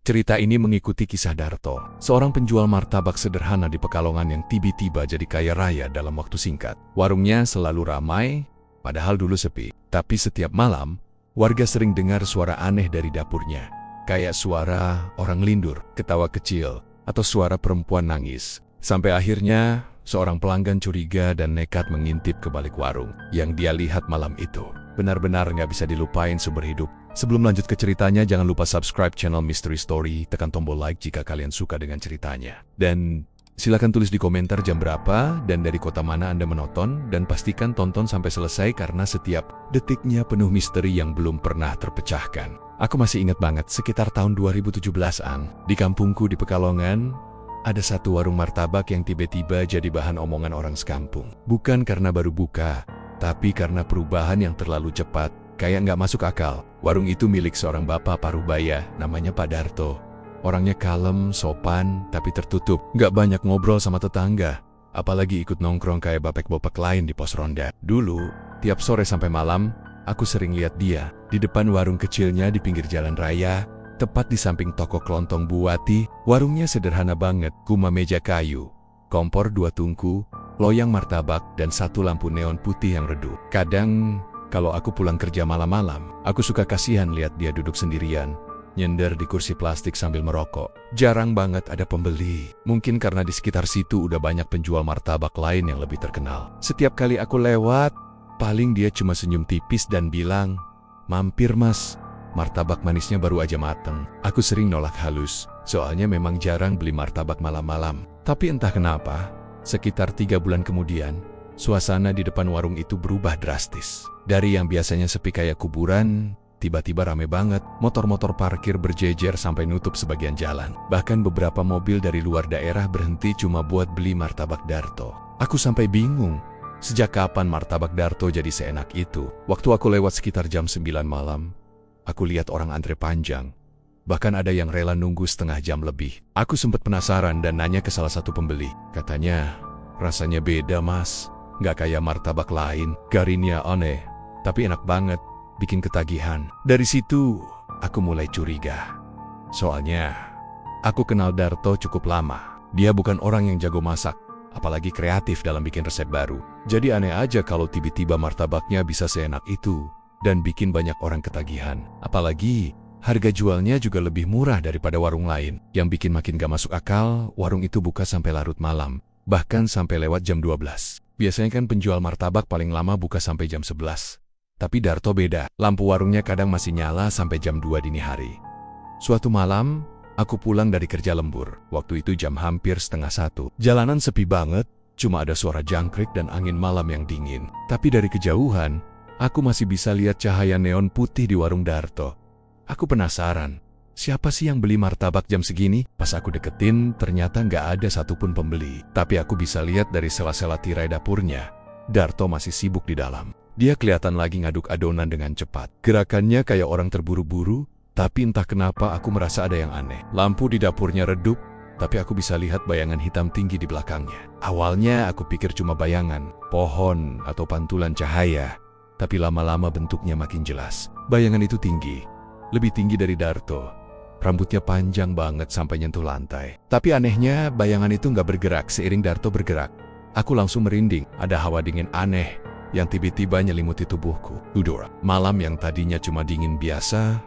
Cerita ini mengikuti kisah Darto, seorang penjual martabak sederhana di Pekalongan yang tiba-tiba jadi kaya raya dalam waktu singkat. Warungnya selalu ramai, padahal dulu sepi. Tapi setiap malam, warga sering dengar suara aneh dari dapurnya. Kayak suara orang lindur, ketawa kecil, atau suara perempuan nangis. Sampai akhirnya, seorang pelanggan curiga dan nekat mengintip ke balik warung. Yang dia lihat malam itu benar-benar nggak bisa dilupain seumur hidup. Sebelum lanjut ke ceritanya, jangan lupa subscribe channel Mystery Story, tekan tombol like jika kalian suka dengan ceritanya. Dan silakan tulis di komentar jam berapa dan dari kota mana Anda menonton, dan pastikan tonton sampai selesai karena setiap detiknya penuh misteri yang belum pernah terpecahkan. Aku masih ingat banget, sekitar tahun 2017-an, di kampungku di Pekalongan, ada satu warung martabak yang tiba-tiba jadi bahan omongan orang sekampung. Bukan karena baru buka, tapi karena perubahan yang terlalu cepat, kayak nggak masuk akal. Warung itu milik seorang bapak parubaya, namanya Pak Darto. Orangnya kalem, sopan, tapi tertutup. Nggak banyak ngobrol sama tetangga, apalagi ikut nongkrong kayak bapek-bopek lain di pos ronda. Dulu, tiap sore sampai malam, aku sering lihat dia di depan warung kecilnya di pinggir jalan raya, tepat di samping toko kelontong Bu Wati. Warungnya sederhana banget, cuma meja kayu, kompor 2 tungku, loyang martabak, dan 1 lampu neon putih yang redup. Kadang, kalau aku pulang kerja malam-malam, aku suka kasihan lihat dia duduk sendirian, nyender di kursi plastik sambil merokok. Jarang banget ada pembeli. Mungkin karena di sekitar situ udah banyak penjual martabak lain yang lebih terkenal. Setiap kali aku lewat, paling dia cuma senyum tipis dan bilang, "Mampir mas, martabak manisnya baru aja mateng." Aku sering nolak halus, soalnya memang jarang beli martabak malam-malam. Tapi entah kenapa, sekitar 3 bulan kemudian, suasana di depan warung itu berubah drastis. Dari yang biasanya sepi kayak kuburan, tiba-tiba rame banget. Motor-motor parkir berjejer sampai nutup sebagian jalan. Bahkan beberapa mobil dari luar daerah berhenti cuma buat beli martabak Darto. Aku sampai bingung, sejak kapan martabak Darto jadi seenak itu? Waktu aku lewat sekitar jam 9 malam, aku lihat orang antre panjang. Bahkan ada yang rela nunggu setengah jam lebih. Aku sempat penasaran dan nanya ke salah satu pembeli. Katanya, "Rasanya beda mas, nggak kayak martabak lain. Garinnya aneh, tapi enak banget, bikin ketagihan." Dari situ, aku mulai curiga. Soalnya, aku kenal Darto cukup lama. Dia bukan orang yang jago masak, apalagi kreatif dalam bikin resep baru. Jadi aneh aja kalau tiba-tiba martabaknya bisa seenak itu dan bikin banyak orang ketagihan. Apalagi, harga jualnya juga lebih murah daripada warung lain. Yang bikin makin gak masuk akal, warung itu buka sampai larut malam, bahkan sampai lewat jam 12. Biasanya kan penjual martabak paling lama buka sampai jam 11. Tapi Darto beda, lampu warungnya kadang masih nyala sampai jam 2 dini hari. Suatu malam, aku pulang dari kerja lembur. Waktu itu jam hampir setengah 1. Jalanan sepi banget, cuma ada suara jangkrik dan angin malam yang dingin. Tapi dari kejauhan, aku masih bisa lihat cahaya neon putih di warung Darto. Aku penasaran, siapa sih yang beli martabak jam segini? Pas aku deketin, ternyata nggak ada satupun pembeli. Tapi aku bisa lihat dari sela-sela tirai dapurnya, Darto masih sibuk di dalam. Dia kelihatan lagi ngaduk adonan dengan cepat. Gerakannya kayak orang terburu-buru, tapi entah kenapa aku merasa ada yang aneh. Lampu di dapurnya redup, tapi aku bisa lihat bayangan hitam tinggi di belakangnya. Awalnya aku pikir cuma bayangan, pohon, atau pantulan cahaya. Tapi lama-lama bentuknya makin jelas. Bayangan itu tinggi, lebih tinggi dari Darto. Rambutnya panjang banget sampai nyentuh lantai. Tapi anehnya, bayangan itu nggak bergerak seiring Darto bergerak. Aku langsung merinding. Ada hawa dingin aneh yang tiba-tiba nyelimuti tubuhku. Malam yang tadinya cuma dingin biasa,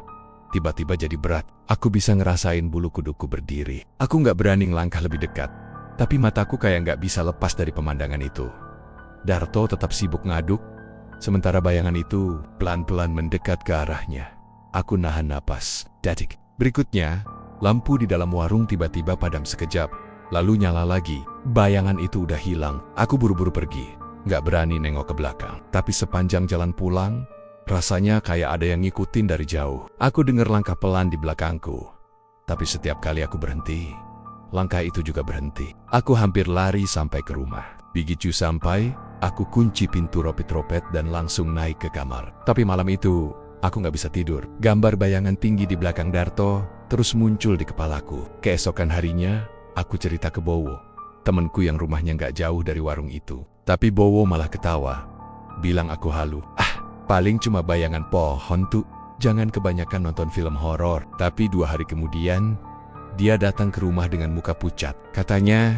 tiba-tiba jadi berat. Aku bisa ngerasain bulu kuduku berdiri. Aku nggak berani ngelangkah lebih dekat, tapi mataku kayak nggak bisa lepas dari pemandangan itu. Darto tetap sibuk ngaduk, sementara bayangan itu pelan-pelan mendekat ke arahnya. Aku nahan napas. Detik berikutnya, lampu di dalam warung tiba-tiba padam sekejap, lalu nyala lagi. Bayangan itu udah hilang. Aku buru-buru pergi, nggak berani nengok ke belakang. Tapi sepanjang jalan pulang, rasanya kayak ada yang ngikutin dari jauh. Aku dengar langkah pelan di belakangku. Tapi setiap kali aku berhenti, langkah itu juga berhenti. Aku hampir lari sampai ke rumah. Begitu sampai, aku kunci pintu ropet-ropet dan langsung naik ke kamar. Tapi malam itu, aku nggak bisa tidur. Gambar bayangan tinggi di belakang Darto terus muncul di kepalaku. Keesokan harinya, aku cerita ke Bowo, temanku yang rumahnya nggak jauh dari warung itu. Tapi Bowo malah ketawa, bilang aku halu. "Ah, paling cuma bayangan pohon tuh." jangan kebanyakan nonton film horor. Tapi 2 hari kemudian, dia datang ke rumah dengan muka pucat. Katanya,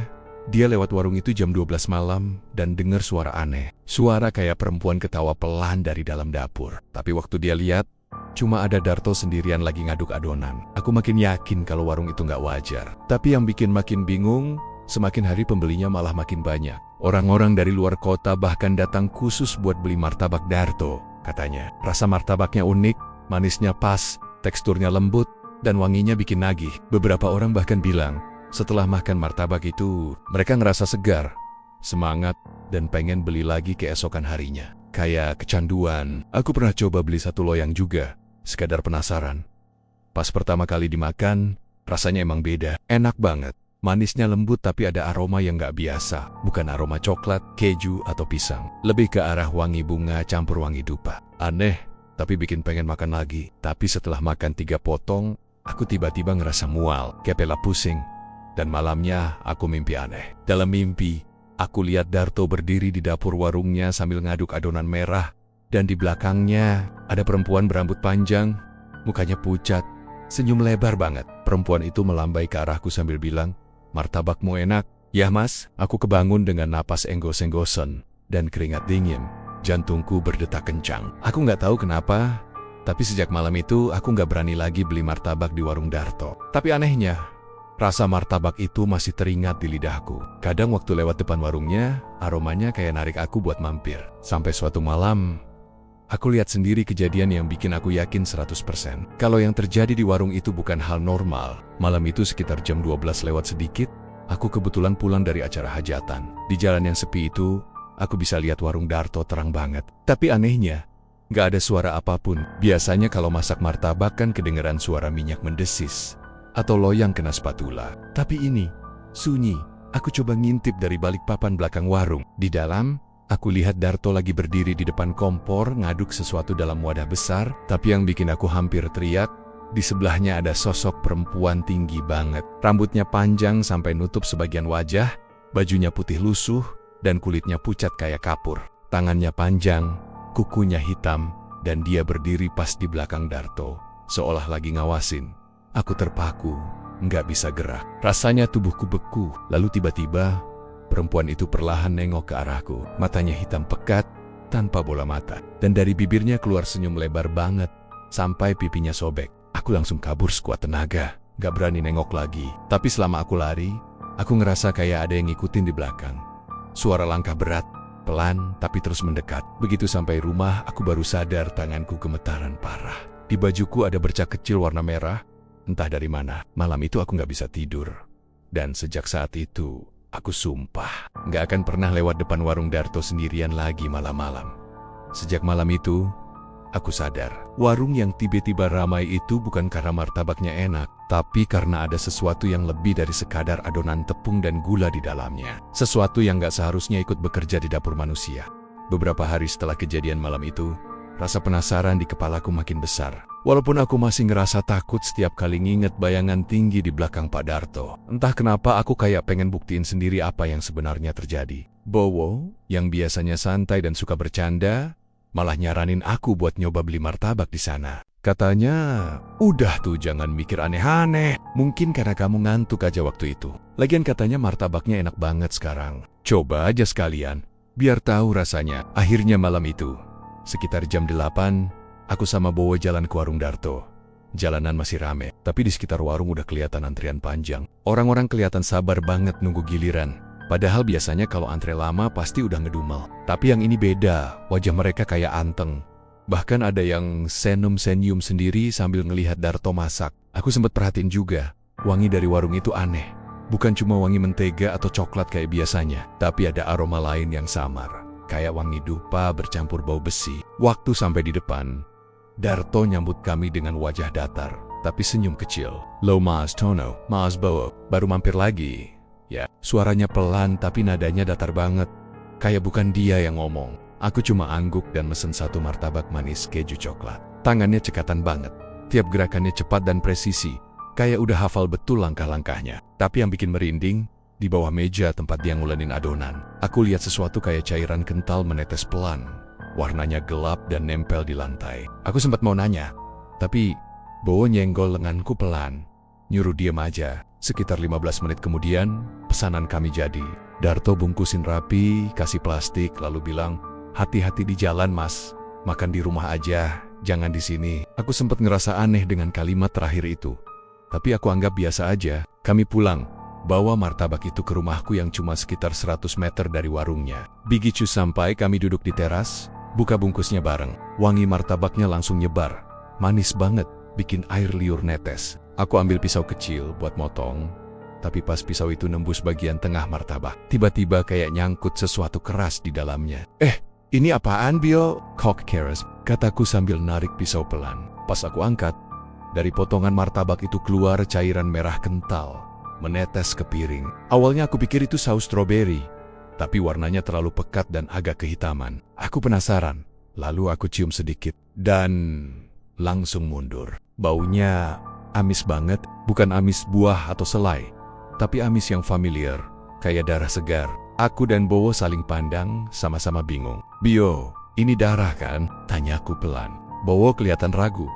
dia lewat warung itu jam 12 malam dan dengar suara aneh. Suara kayak perempuan ketawa pelan dari dalam dapur. Tapi waktu dia lihat, cuma ada Darto sendirian lagi ngaduk adonan. Aku makin yakin kalau warung itu nggak wajar. Tapi yang bikin makin bingung, semakin hari pembelinya malah makin banyak. Orang-orang dari luar kota bahkan datang khusus buat beli martabak Darto, katanya. Rasa martabaknya unik, manisnya pas, teksturnya lembut, dan wanginya bikin nagih. Beberapa orang bahkan bilang, setelah makan martabak itu, mereka ngerasa segar, semangat, dan pengen beli lagi keesokan harinya. Kayak kecanduan. Aku pernah coba beli 1 loyang juga, sekadar penasaran. Pas pertama kali dimakan, rasanya emang beda. Enak banget. Manisnya lembut tapi ada aroma yang gak biasa. Bukan aroma coklat, keju, atau pisang. Lebih ke arah wangi bunga campur wangi dupa. Aneh, tapi bikin pengen makan lagi. Tapi setelah makan 3 potong, aku tiba-tiba ngerasa mual, kepala pusing. Dan malamnya aku mimpi aneh. Dalam mimpi, aku lihat Darto berdiri di dapur warungnya sambil ngaduk adonan merah. Dan di belakangnya ada perempuan berambut panjang, mukanya pucat, senyum lebar banget. Perempuan itu melambai ke arahku sambil bilang, "Martabakmu enak." "Ya mas," aku kebangun dengan napas enggos-enggosan dan keringat dingin. Jantungku berdetak kencang. Aku nggak tahu kenapa, tapi sejak malam itu aku nggak berani lagi beli martabak di warung Darto. Tapi anehnya, rasa martabak itu masih teringat di lidahku. Kadang waktu lewat depan warungnya, aromanya kayak narik aku buat mampir. Sampai suatu malam, aku lihat sendiri kejadian yang bikin aku yakin 100%. Kalau yang terjadi di warung itu bukan hal normal. Malam itu sekitar jam 12 lewat sedikit, aku kebetulan pulang dari acara hajatan. Di jalan yang sepi itu, aku bisa lihat warung Darto terang banget. Tapi anehnya, gak ada suara apapun. Biasanya kalau masak martabak kan kedengeran suara minyak mendesis atau loyang kena spatula. Tapi ini, sunyi. Aku coba ngintip dari balik papan belakang warung. Di dalam, aku lihat Darto lagi berdiri di depan kompor ngaduk sesuatu dalam wadah besar. Tapi yang bikin aku hampir teriak, di sebelahnya ada sosok perempuan tinggi banget. Rambutnya panjang sampai nutup sebagian wajah, bajunya putih lusuh, dan kulitnya pucat kayak kapur. Tangannya panjang, kukunya hitam, dan dia berdiri pas di belakang Darto, seolah lagi ngawasin. Aku terpaku, nggak bisa gerak. Rasanya tubuhku beku. Lalu tiba-tiba, perempuan itu perlahan nengok ke arahku. Matanya hitam pekat, tanpa bola mata. Dan dari bibirnya keluar senyum lebar banget, sampai pipinya sobek. Aku langsung kabur sekuat tenaga, nggak berani nengok lagi. Tapi selama aku lari, aku ngerasa kayak ada yang ngikutin di belakang. Suara langkah berat, pelan, tapi terus mendekat. Begitu sampai rumah, aku baru sadar tanganku gemetaran parah. Di bajuku ada bercak kecil warna merah, entah dari mana. Malam itu aku nggak bisa tidur. Dan sejak saat itu, aku sumpah nggak akan pernah lewat depan warung Darto sendirian lagi malam-malam. Sejak malam itu, aku sadar, warung yang tiba-tiba ramai itu bukan karena martabaknya enak, tapi karena ada sesuatu yang lebih dari sekadar adonan tepung dan gula di dalamnya. Sesuatu yang nggak seharusnya ikut bekerja di dapur manusia. Beberapa hari setelah kejadian malam itu, rasa penasaran di kepalaku makin besar. Walaupun aku masih ngerasa takut setiap kali nginget bayangan tinggi di belakang Pak Darto. Entah kenapa aku kayak pengen buktiin sendiri apa yang sebenarnya terjadi. Bowo, yang biasanya santai dan suka bercanda, malah nyaranin aku buat nyoba beli martabak di sana. Katanya, "Udah tuh jangan mikir aneh-aneh. Mungkin karena kamu ngantuk aja waktu itu. Lagian katanya martabaknya enak banget sekarang. Coba aja sekalian, biar tahu rasanya." Akhirnya malam itu, sekitar jam 8, aku sama Bowo jalan ke warung Darto. Jalanan masih rame, tapi di sekitar warung udah kelihatan antrian panjang. Orang-orang kelihatan sabar banget nunggu giliran. Padahal biasanya kalau antre lama pasti udah ngedumel. Tapi yang ini beda, wajah mereka kayak anteng. Bahkan ada yang senyum-senyum sendiri sambil ngelihat Darto masak. Aku sempat perhatiin juga, wangi dari warung itu aneh. Bukan cuma wangi mentega atau coklat kayak biasanya, tapi ada aroma lain yang samar. Kayak wangi dupa bercampur bau besi. Waktu sampai di depan, Darto nyambut kami dengan wajah datar, tapi senyum kecil. "Lo Mas Tono, Mas Bowo, baru mampir lagi." Ya, suaranya pelan tapi nadanya datar banget. Kayak bukan dia yang ngomong. Aku cuma angguk dan mesen 1 martabak manis keju coklat. Tangannya cekatan banget. Tiap gerakannya cepat dan presisi. Kayak udah hafal betul langkah-langkahnya. Tapi yang bikin merinding, di bawah meja tempat dia ngulenin adonan, aku lihat sesuatu kayak cairan kental menetes pelan. Warnanya gelap dan nempel di lantai. Aku sempat mau nanya, Tapi Bowo nyenggol lenganku pelan, nyuruh diem aja. Sekitar 15 menit kemudian, pesanan kami jadi. Darto bungkusin rapi, kasih plastik, lalu bilang, "Hati-hati di jalan, Mas. Makan di rumah aja, jangan di sini." Aku sempat ngerasa aneh dengan kalimat terakhir itu. Tapi aku anggap biasa aja. Kami pulang, bawa martabak itu ke rumahku yang cuma sekitar 100 meter dari warungnya. Begitu sampai, kami duduk di teras, buka bungkusnya bareng. Wangi martabaknya langsung nyebar. Manis banget, bikin air liur netes. Aku ambil pisau kecil buat motong, tapi pas pisau itu nembus bagian tengah martabak, tiba-tiba kayak nyangkut sesuatu keras di dalamnya. Ini apaan, Bio?" "Cock keras," kataku sambil narik pisau pelan. Pas aku angkat, dari potongan martabak itu keluar cairan merah kental, menetes ke piring. Awalnya aku pikir itu saus stroberi, tapi warnanya terlalu pekat dan agak kehitaman. Aku penasaran, lalu aku cium sedikit, dan langsung mundur. Baunya amis banget, bukan amis buah atau selai, tapi amis yang familiar, kayak darah segar. Aku dan Bowo saling pandang, sama-sama bingung. "Bio, ini darah kan?" tanyaku pelan. Bowo kelihatan ragu,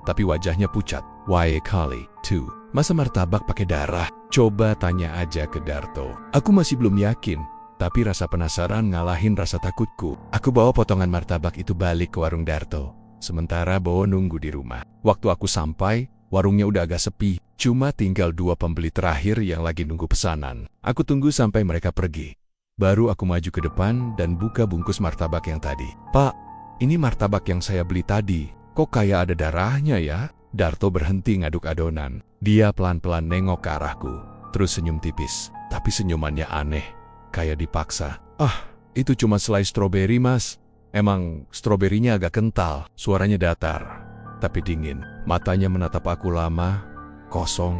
tapi wajahnya pucat. "Why kali, tuh, masa martabak pakai darah?" "Coba tanya aja ke Darto." Aku masih belum yakin, tapi rasa penasaran ngalahin rasa takutku. Aku bawa potongan martabak itu balik ke warung Darto, sementara Bowo nunggu di rumah. Waktu aku sampai, warungnya udah agak sepi, cuma tinggal 2 pembeli terakhir yang lagi nunggu pesanan. Aku tunggu sampai mereka pergi. Baru aku maju ke depan dan buka bungkus martabak yang tadi. "Pak, ini martabak yang saya beli tadi. Kok kayak ada darahnya ya?" Darto berhenti ngaduk adonan. Dia pelan-pelan nengok ke arahku, terus senyum tipis. Tapi senyumannya aneh, kayak dipaksa. "Ah, itu cuma selai stroberi, Mas. Emang stroberinya agak kental." Suaranya datar, tapi dingin. Matanya menatap aku lama, kosong,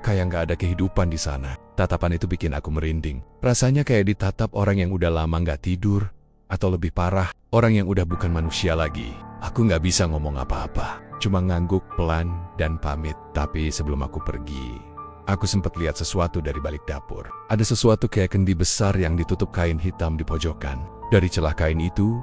kayak nggak ada kehidupan di sana. Tatapan itu bikin aku merinding. Rasanya kayak ditatap orang yang udah lama nggak tidur, atau lebih parah, orang yang udah bukan manusia lagi. Aku nggak bisa ngomong apa-apa, cuma ngangguk pelan dan pamit. Tapi sebelum aku pergi, aku sempat lihat sesuatu dari balik dapur. Ada sesuatu kayak kendi besar yang ditutup kain hitam di pojokan. Dari celah kain itu,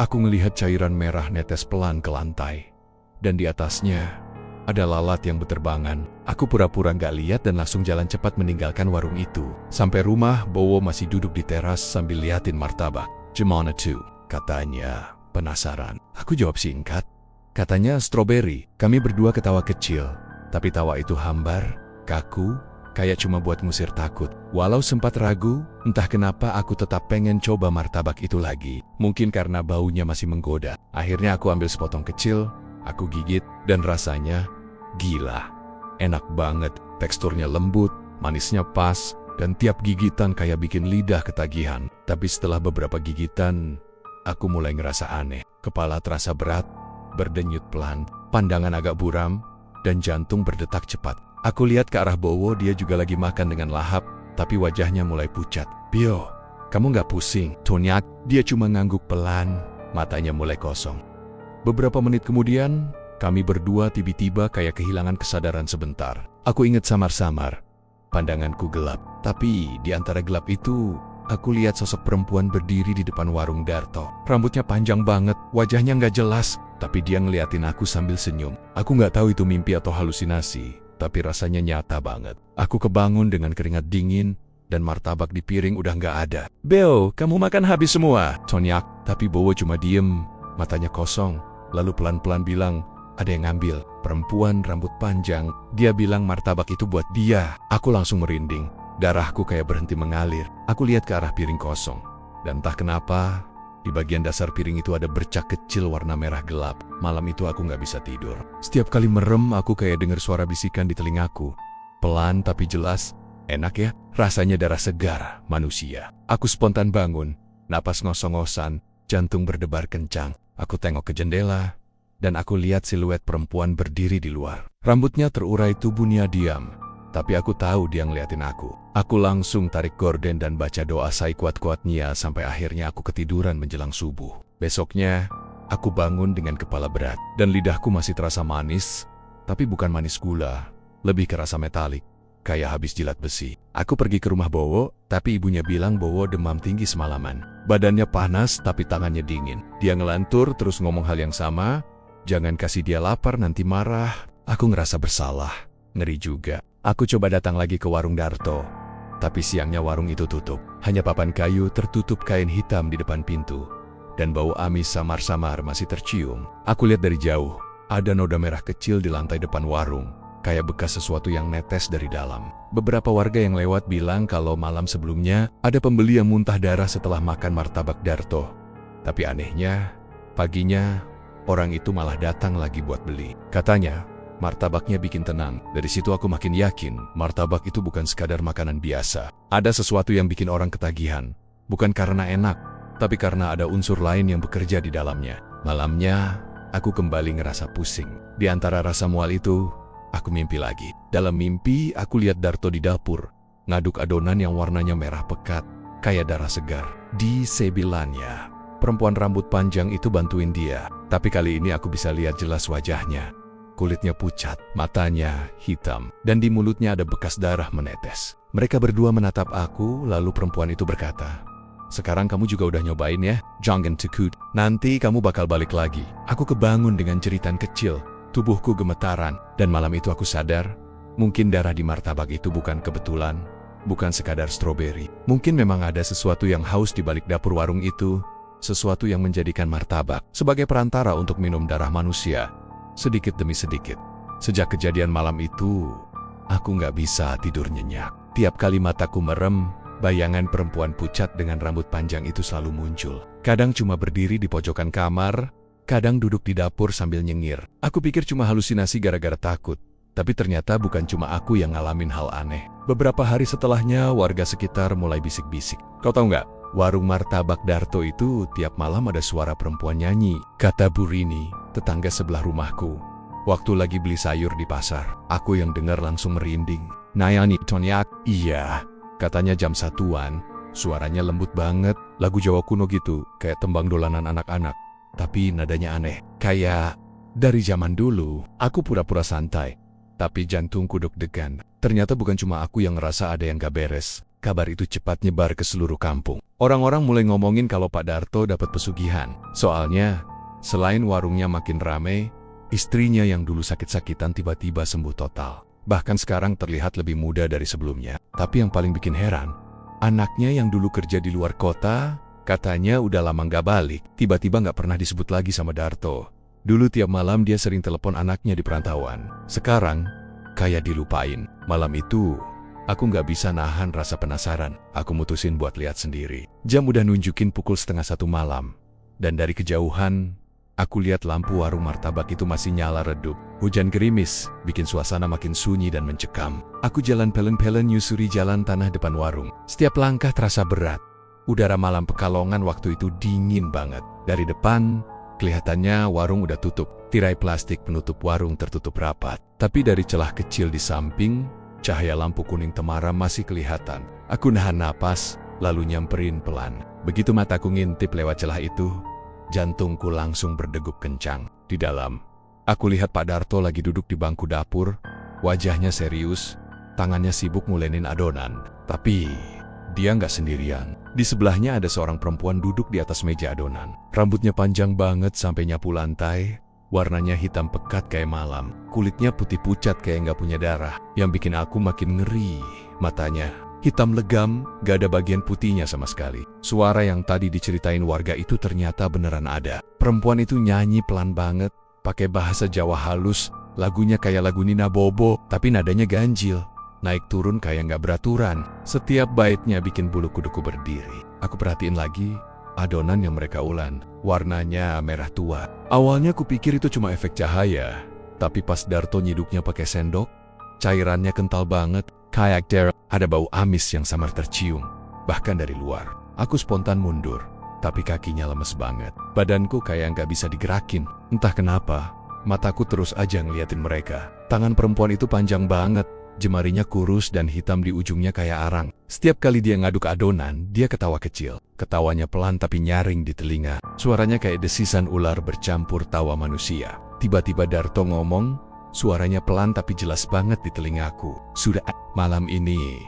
aku ngelihat cairan merah netes pelan ke lantai. Dan di atasnya, ada lalat yang berterbangan. Aku pura-pura nggak lihat dan langsung jalan cepat meninggalkan warung itu. Sampai rumah, Bowo masih duduk di teras sambil liatin martabak. "Gimana tuh?" katanya, penasaran. Aku jawab singkat. Katanya stroberi. Kami berdua ketawa kecil, tapi tawa itu hambar, kaku, kayak cuma buat ngusir takut. Walau sempat ragu, entah kenapa aku tetap pengen coba martabak itu lagi. Mungkin karena baunya masih menggoda. Akhirnya aku ambil sepotong kecil, aku gigit, dan rasanya gila. Enak banget, teksturnya lembut, manisnya pas, dan tiap gigitan kayak bikin lidah ketagihan. Tapi setelah beberapa gigitan, aku mulai ngerasa aneh. Kepala terasa berat, berdenyut pelan, pandangan agak buram, dan jantung berdetak cepat. Aku lihat ke arah Bowo, dia juga lagi makan dengan lahap, tapi wajahnya mulai pucat. "Bio, kamu nggak pusing?" Tonyak, dia cuma ngangguk pelan, matanya mulai kosong. Beberapa menit kemudian, kami berdua tiba-tiba kayak kehilangan kesadaran sebentar. Aku ingat samar-samar. Pandanganku gelap, tapi di antara gelap itu, aku lihat sosok perempuan berdiri di depan warung Darto. Rambutnya panjang banget, wajahnya nggak jelas, tapi dia ngeliatin aku sambil senyum. Aku nggak tahu itu mimpi atau halusinasi, tapi rasanya nyata banget. Aku kebangun dengan keringat dingin, dan martabak di piring udah nggak ada. "Beo, kamu makan habis semua?" Tonyak, tapi Bowo cuma diem, matanya kosong. Lalu pelan-pelan bilang, "Ada yang ngambil." Perempuan rambut panjang, dia bilang martabak itu buat dia. Aku langsung merinding, darahku kayak berhenti mengalir. Aku lihat ke arah piring kosong, dan entah kenapa, di bagian dasar piring itu ada bercak kecil warna merah gelap. Malam itu aku nggak bisa tidur. Setiap kali merem, aku kayak dengar suara bisikan di telingaku. Pelan tapi jelas, enak ya, rasanya darah segar manusia. Aku spontan bangun, napas ngos-ngosan, jantung berdebar kencang. Aku tengok ke jendela, dan aku lihat siluet perempuan berdiri di luar. Rambutnya terurai, tubuhnya diam, tapi aku tahu dia ngeliatin aku. Aku langsung tarik gorden dan baca doa sai kuat-kuatnya sampai akhirnya aku ketiduran menjelang subuh. Besoknya, aku bangun dengan kepala berat, dan lidahku masih terasa manis, tapi bukan manis gula, lebih kerasa metalik, kayak habis jilat besi. Aku pergi ke rumah Bowo, tapi ibunya bilang Bowo demam tinggi semalaman. Badannya panas, tapi tangannya dingin. Dia ngelantur terus ngomong hal yang sama, Jangan kasih dia lapar nanti marah. Aku ngerasa bersalah. Ngeri juga. Aku coba datang lagi ke warung Darto. Tapi siangnya warung itu tutup. Hanya papan kayu tertutup kain hitam di depan pintu. Dan bau amis samar-samar masih tercium. Aku lihat dari jauh. Ada noda merah kecil di lantai depan warung. Kayak bekas sesuatu yang netes dari dalam. Beberapa warga yang lewat bilang kalau malam sebelumnya ada pembeli yang muntah darah setelah makan martabak Darto. Tapi anehnya, paginya orang itu malah datang lagi buat beli. Katanya, martabaknya bikin tenang. Dari situ aku makin yakin martabak itu bukan sekadar makanan biasa. Ada sesuatu yang bikin orang ketagihan. Bukan karena enak, tapi karena ada unsur lain yang bekerja di dalamnya. Malamnya, aku kembali ngerasa pusing. Di antara rasa mual itu, aku mimpi lagi. Dalam mimpi, aku lihat Darto di dapur, ngaduk adonan yang warnanya merah pekat, kayak darah segar. Di sebelannya, perempuan rambut panjang itu bantuin dia. Tapi kali ini aku bisa lihat jelas wajahnya. Kulitnya pucat, matanya hitam, dan di mulutnya ada bekas darah menetes. Mereka berdua menatap aku, lalu perempuan itu berkata, "Sekarang kamu juga udah nyobain ya, jangan takut. Nanti kamu bakal balik lagi." Aku kebangun dengan jeritan kecil. Tubuhku gemetaran, dan malam itu aku sadar, mungkin darah di martabak itu bukan kebetulan, bukan sekadar stroberi. Mungkin memang ada sesuatu yang haus di balik dapur warung itu, sesuatu yang menjadikan martabak sebagai perantara untuk minum darah manusia, sedikit demi sedikit. Sejak kejadian malam itu, aku nggak bisa tidur nyenyak. Tiap kali mataku merem, bayangan perempuan pucat dengan rambut panjang itu selalu muncul. Kadang cuma berdiri di pojokan kamar, kadang duduk di dapur sambil nyengir. Aku pikir cuma halusinasi gara-gara takut. Tapi ternyata bukan cuma aku yang ngalamin hal aneh. Beberapa hari setelahnya, warga sekitar mulai bisik-bisik. Kau tahu nggak? Warung martabak Darto itu tiap malam ada suara perempuan nyanyi. Kata Bu Rini, tetangga sebelah rumahku. Waktu lagi beli sayur di pasar, aku yang dengar langsung merinding. Nayani Tonyak, iya. Katanya jam 1-an, suaranya lembut banget. Lagu Jawa kuno gitu, kayak tembang dolanan anak-anak. Tapi nadanya aneh, kayak dari zaman dulu. Aku pura-pura santai, tapi jantungku deg-degan. Ternyata bukan cuma aku yang ngerasa ada yang gak beres. Kabar itu cepat nyebar ke seluruh kampung. Orang-orang mulai ngomongin kalau Pak Darto dapat pesugihan. Soalnya, selain warungnya makin ramai, istrinya yang dulu sakit-sakitan tiba-tiba sembuh total. Bahkan sekarang terlihat lebih muda dari sebelumnya. Tapi yang paling bikin heran, anaknya yang dulu kerja di luar kota, katanya udah lama nggak balik, tiba-tiba nggak pernah disebut lagi sama Darto. Dulu tiap malam dia sering telepon anaknya di perantauan. Sekarang, kayak dilupain. Malam itu, aku nggak bisa nahan rasa penasaran. Aku mutusin buat lihat sendiri. Jam udah nunjukin pukul 1:30 malam. Dan dari kejauhan, aku lihat lampu warung martabak itu masih nyala redup. Hujan gerimis, bikin suasana makin sunyi dan mencekam. Aku jalan pelen-pelen nyusuri jalan tanah depan warung. Setiap langkah terasa berat. Udara malam Pekalongan waktu itu dingin banget. Dari depan, kelihatannya warung udah tutup. Tirai plastik penutup warung tertutup rapat. Tapi dari celah kecil di samping, cahaya lampu kuning temaram masih kelihatan. Aku nahan napas, lalu nyamperin pelan. Begitu mataku ngintip lewat celah itu, jantungku langsung berdegup kencang. Di dalam, aku lihat Pak Darto lagi duduk di bangku dapur. Wajahnya serius, tangannya sibuk ngulenin adonan. Tapi dia nggak sendirian. Di sebelahnya ada seorang perempuan duduk di atas meja adonan. Rambutnya panjang banget sampai nyapu lantai. Warnanya hitam pekat kayak malam. Kulitnya putih pucat kayak nggak punya darah. Yang bikin aku makin ngeri. Matanya hitam legam, gak ada bagian putihnya sama sekali. Suara yang tadi diceritain warga itu ternyata beneran ada. Perempuan itu nyanyi pelan banget, pakai bahasa Jawa halus. Lagunya kayak lagu Nina Bobo, tapi nadanya ganjil. Naik turun kayak nggak beraturan. Setiap baitnya bikin bulu kuduku berdiri. Aku perhatiin lagi, adonan yang mereka ulan, warnanya merah tua. Awalnya kupikir itu cuma efek cahaya. Tapi pas Darto nyiduknya pakai sendok, cairannya kental banget. Kayak darah, ada bau amis yang samar tercium. Bahkan dari luar, aku spontan mundur. Tapi kakinya lemes banget. Badanku kayak nggak bisa digerakin. Entah kenapa, mataku terus aja ngeliatin mereka. Tangan perempuan itu panjang banget. Jemarinya kurus dan hitam di ujungnya kayak arang. Setiap kali dia ngaduk adonan, dia ketawa kecil. Ketawanya pelan tapi nyaring di telinga. Suaranya kayak desisan ular bercampur tawa manusia. Tiba-tiba Darto ngomong, suaranya pelan tapi jelas banget di telingaku. Sudah, malam ini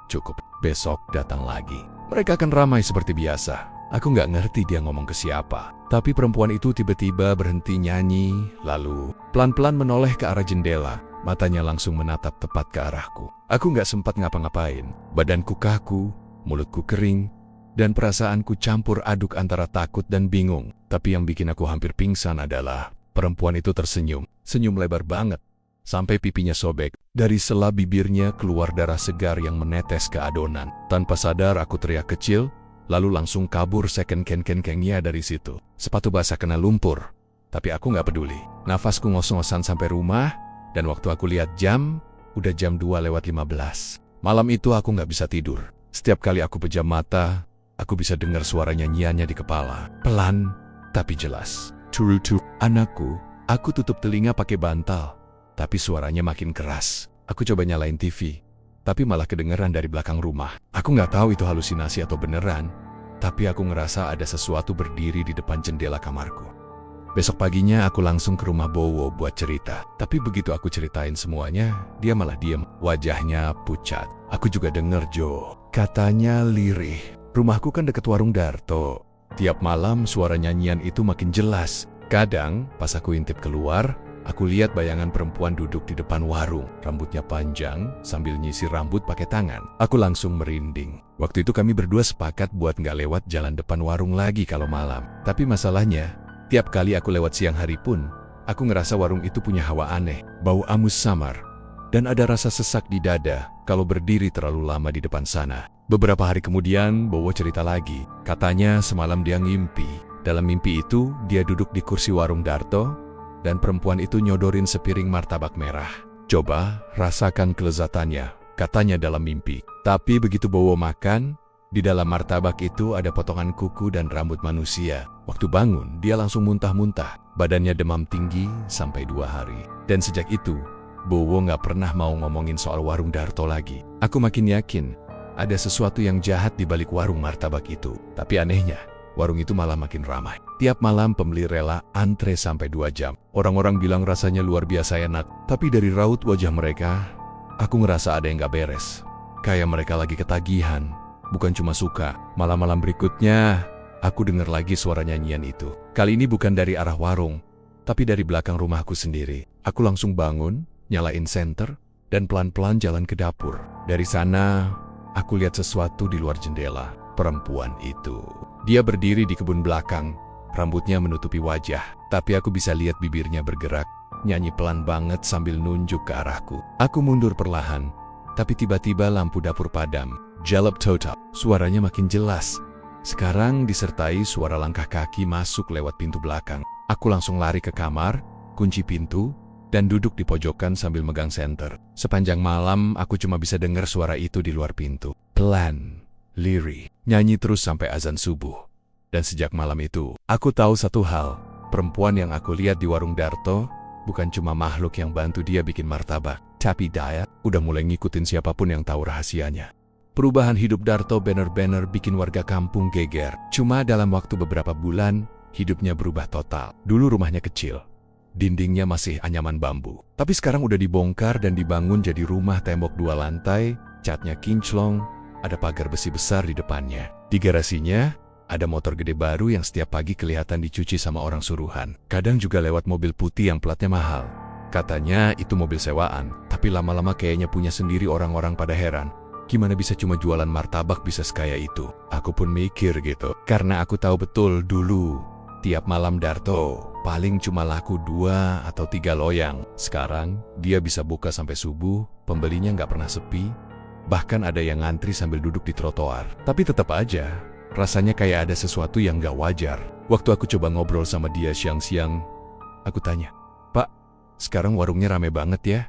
cukup. Besok datang lagi. Mereka akan ramai seperti biasa. Aku nggak ngerti dia ngomong ke siapa. Tapi perempuan itu tiba-tiba berhenti nyanyi, lalu pelan-pelan menoleh ke arah jendela. Matanya langsung menatap tepat ke arahku. Aku nggak sempat ngapa-ngapain. Badanku kaku, mulutku kering, dan perasaanku campur aduk antara takut dan bingung. Tapi yang bikin aku hampir pingsan adalah perempuan itu tersenyum. Senyum lebar banget. Sampai pipinya sobek. Dari sela bibirnya keluar darah segar yang menetes ke adonan. Tanpa sadar aku teriak kecil, lalu langsung kabur sekengkeng-kengkengnya dari situ. Sepatu basah kena lumpur. Tapi aku nggak peduli. Nafasku ngos-ngosan sampai rumah, dan waktu aku lihat jam, udah jam 2:15. Malam itu aku nggak bisa tidur. Setiap kali aku pejam mata, aku bisa dengar suara nyanyiannya di kepala. Pelan, tapi jelas. Turu-turu, anakku. Aku tutup telinga pakai bantal. Tapi suaranya makin keras. Aku coba nyalain TV, tapi malah kedengeran dari belakang rumah. Aku nggak tahu itu halusinasi atau beneran, tapi aku ngerasa ada sesuatu berdiri di depan jendela kamarku. Besok paginya aku langsung ke rumah Bowo buat cerita. Tapi begitu aku ceritain semuanya, dia malah diem. Wajahnya pucat. Aku juga denger Jo. Katanya lirih. Rumahku kan deket warung Darto. Tiap malam suara nyanyian itu makin jelas. Kadang pas aku intip keluar, aku lihat bayangan perempuan duduk di depan warung. Rambutnya panjang sambil nyisir rambut pakai tangan. Aku langsung merinding. Waktu itu kami berdua sepakat buat nggak lewat jalan depan warung lagi kalau malam. Tapi masalahnya, tiap kali aku lewat siang hari pun, aku ngerasa warung itu punya hawa aneh. Bau amus samar. Dan ada rasa sesak di dada kalau berdiri terlalu lama di depan sana. Beberapa hari kemudian, Bowo cerita lagi. Katanya semalam dia ngimpi. Dalam mimpi itu, dia duduk di kursi warung Darto, dan perempuan itu nyodorin sepiring martabak merah. Coba rasakan kelezatannya, katanya dalam mimpi. Tapi begitu Bowo makan, di dalam martabak itu ada potongan kuku dan rambut manusia. Waktu bangun, dia langsung muntah-muntah. Badannya demam tinggi sampai 2 hari. Dan sejak itu, Bowo nggak pernah mau ngomongin soal warung Darto lagi. Aku makin yakin, ada sesuatu yang jahat di balik warung martabak itu. Tapi anehnya, warung itu malah makin ramai. Tiap malam pembeli rela antre sampai 2 jam. Orang-orang bilang rasanya luar biasa enak. Tapi dari raut wajah mereka, aku ngerasa ada yang gak beres. Kayak mereka lagi ketagihan. Bukan cuma suka. Malam-malam berikutnya, aku dengar lagi suara nyanyian itu. Kali ini bukan dari arah warung, tapi dari belakang rumahku sendiri. Aku langsung bangun, nyalain senter, dan pelan-pelan jalan ke dapur. Dari sana, aku lihat sesuatu di luar jendela. Perempuan itu. Dia berdiri di kebun belakang, rambutnya menutupi wajah, tapi aku bisa lihat bibirnya bergerak, nyanyi pelan banget sambil nunjuk ke arahku. Aku mundur perlahan, tapi tiba-tiba lampu dapur padam. Jalap total, suaranya makin jelas. Sekarang disertai suara langkah kaki masuk lewat pintu belakang. Aku langsung lari ke kamar, kunci pintu, dan duduk di pojokan sambil megang senter. Sepanjang malam, aku cuma bisa dengar suara itu di luar pintu. Pelan, lirih, nyanyi terus sampai azan subuh. Dan sejak malam itu, aku tahu satu hal. Perempuan yang aku lihat di warung Darto bukan cuma makhluk yang bantu dia bikin martabak, tapi dia udah mulai ngikutin siapapun yang tahu rahasianya. Perubahan hidup Darto bener-bener bikin warga kampung geger. Cuma dalam waktu beberapa bulan, hidupnya berubah total. Dulu rumahnya kecil, dindingnya masih anyaman bambu. Tapi sekarang udah dibongkar dan dibangun jadi rumah tembok 2 lantai, catnya kinclong, ada pagar besi besar di depannya. Di garasinya, ada motor gede baru yang setiap pagi kelihatan dicuci sama orang suruhan. Kadang juga lewat mobil putih yang platnya mahal. Katanya itu mobil sewaan, tapi lama-lama kayaknya punya sendiri. Orang-orang pada heran. Gimana bisa cuma jualan martabak bisa sekaya itu? Aku pun mikir gitu. Karena aku tahu betul dulu, tiap malam Darto paling cuma laku 2 atau 3 loyang. Sekarang, dia bisa buka sampai subuh, pembelinya nggak pernah sepi. Bahkan ada yang ngantri sambil duduk di trotoar. Tapi tetap aja, rasanya kayak ada sesuatu yang gak wajar. Waktu aku coba ngobrol sama dia siang-siang, aku tanya, "Pak, sekarang warungnya rame banget ya?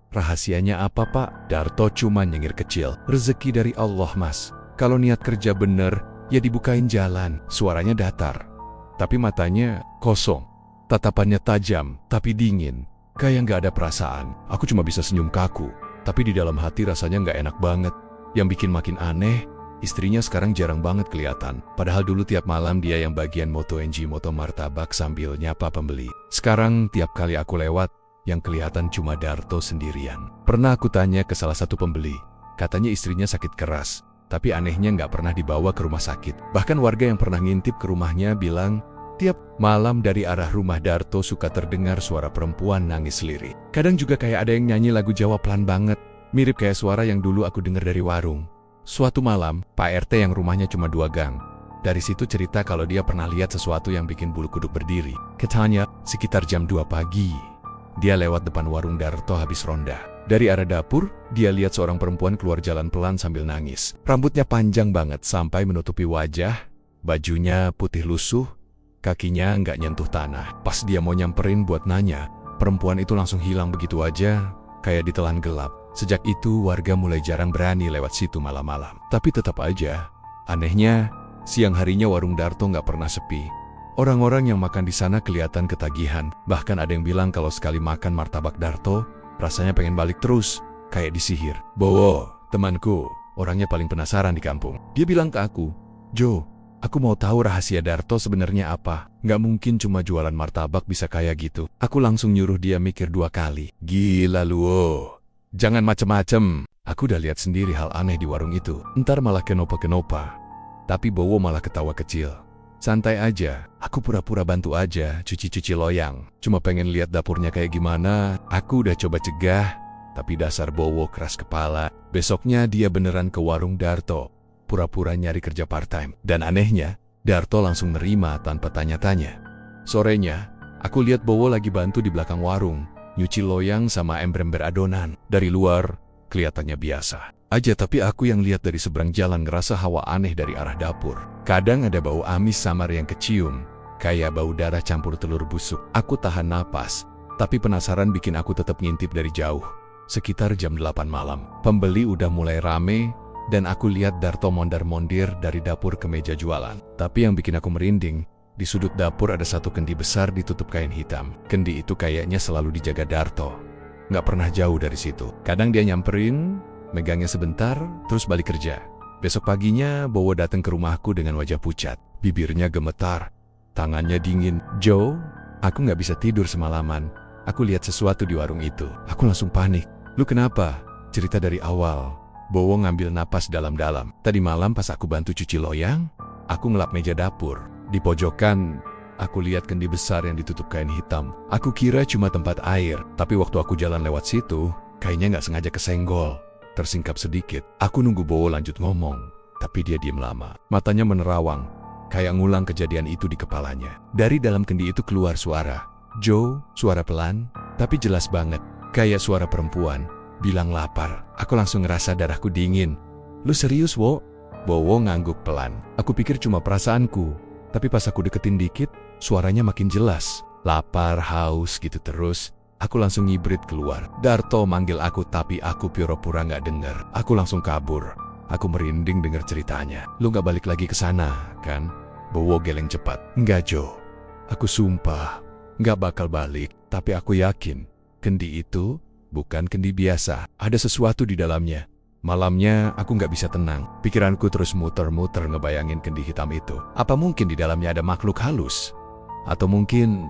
Rahasianya apa, Pak?" Darto cuma nyengir kecil. "Rezeki dari Allah, Mas. Kalau niat kerja bener, ya dibukain jalan." Suaranya datar, tapi matanya kosong. Tatapannya tajam, tapi dingin. Kayak gak ada perasaan. Aku cuma bisa senyum kaku. Tapi di dalam hati rasanya nggak enak banget. Yang bikin makin aneh, istrinya sekarang jarang banget kelihatan. Padahal dulu tiap malam dia yang bagian moto martabak sambil nyapa pembeli. Sekarang tiap kali aku lewat, yang kelihatan cuma Darto sendirian. Pernah aku tanya ke salah satu pembeli, katanya istrinya sakit keras. Tapi anehnya nggak pernah dibawa ke rumah sakit. Bahkan warga yang pernah ngintip ke rumahnya bilang, tiap malam dari arah rumah Darto suka terdengar suara perempuan nangis lirik. Kadang juga kayak ada yang nyanyi lagu Jawa pelan banget, mirip kayak suara yang dulu aku dengar dari warung. Suatu malam, Pak RT yang rumahnya cuma 2 gang. Dari situ cerita kalau dia pernah lihat sesuatu yang bikin bulu kuduk berdiri. Katanya, sekitar jam 2 pagi, dia lewat depan warung Darto habis ronda. Dari arah dapur, dia lihat seorang perempuan keluar jalan pelan sambil nangis. Rambutnya panjang banget sampai menutupi wajah, bajunya putih lusuh, kakinya nggak nyentuh tanah. Pas dia mau nyamperin buat nanya, perempuan itu langsung hilang begitu aja, kayak ditelan gelap. Sejak itu, warga mulai jarang berani lewat situ malam-malam. Tapi tetap aja, anehnya, siang harinya warung Darto nggak pernah sepi. Orang-orang yang makan di sana kelihatan ketagihan. Bahkan ada yang bilang kalau sekali makan martabak Darto, rasanya pengen balik terus, kayak disihir. Bowo, temanku, orangnya paling penasaran di kampung. Dia bilang ke aku, Jo, aku mau tahu rahasia Darto sebenarnya apa. Nggak mungkin cuma jualan martabak bisa kayak gitu. Aku langsung nyuruh dia mikir 2 kali. Gila lu, jangan macem-macem. Aku udah lihat sendiri hal aneh di warung itu. Ntar malah kenopa-kenopa. Tapi Bowo malah ketawa kecil. Santai aja, aku pura-pura bantu aja cuci-cuci loyang. Cuma pengen lihat dapurnya kayak gimana. Aku udah coba cegah, tapi dasar Bowo keras kepala. Besoknya dia beneran ke warung Darto, pura-pura nyari kerja part-time. Dan anehnya, Darto langsung nerima tanpa tanya-tanya. Sorenya, aku lihat Bowo lagi bantu di belakang warung, nyuci loyang sama ember-ember adonan. Dari luar, kelihatannya biasa aja, tapi aku yang lihat dari seberang jalan ngerasa hawa aneh dari arah dapur. Kadang ada bau amis samar yang kecium, kayak bau darah campur telur busuk. Aku tahan napas, tapi penasaran bikin aku tetap ngintip dari jauh. Sekitar jam 8 malam, pembeli udah mulai rame, dan aku lihat Darto mondar-mondir dari dapur ke meja jualan. Tapi yang bikin aku merinding, di sudut dapur ada satu kendi besar ditutup kain hitam. Kendi itu kayaknya selalu dijaga Darto. Nggak pernah jauh dari situ. Kadang dia nyamperin, megangnya sebentar, terus balik kerja. Besok paginya, Bowo datang ke rumahku dengan wajah pucat. Bibirnya gemetar, tangannya dingin. Jo, aku nggak bisa tidur semalaman. Aku lihat sesuatu di warung itu. Aku langsung panik. Lu kenapa? Cerita dari awal. Bowo ngambil napas dalam-dalam. Tadi malam pas aku bantu cuci loyang, aku ngelap meja dapur. Di pojokan, aku lihat kendi besar yang ditutup kain hitam. Aku kira cuma tempat air, tapi waktu aku jalan lewat situ, kayaknya nggak sengaja kesenggol. Tersingkap sedikit. Aku nunggu Bowo lanjut ngomong, tapi dia diam lama. Matanya menerawang, kayak ngulang kejadian itu di kepalanya. Dari dalam kendi itu keluar suara. Jo, suara pelan, tapi jelas banget. Kayak suara perempuan, bilang lapar. Aku langsung ngerasa darahku dingin. Lu serius, Wo? Bowo ngangguk pelan. Aku pikir cuma perasaanku, tapi pas aku deketin dikit, suaranya makin jelas. Lapar, haus gitu terus. Aku langsung ngibrit keluar. Darto manggil aku tapi aku pura-pura nggak dengar. Aku langsung kabur. Aku merinding dengar ceritanya. Lu nggak balik lagi ke sana, kan? Bowo geleng cepat. Nggak, Jo. Aku sumpah, nggak bakal balik. Tapi aku yakin, kendi itu bukan kendi biasa. Ada sesuatu di dalamnya. Malamnya aku nggak bisa tenang. Pikiranku terus muter-muter ngebayangin kendi hitam itu. Apa mungkin di dalamnya ada makhluk halus? Atau mungkin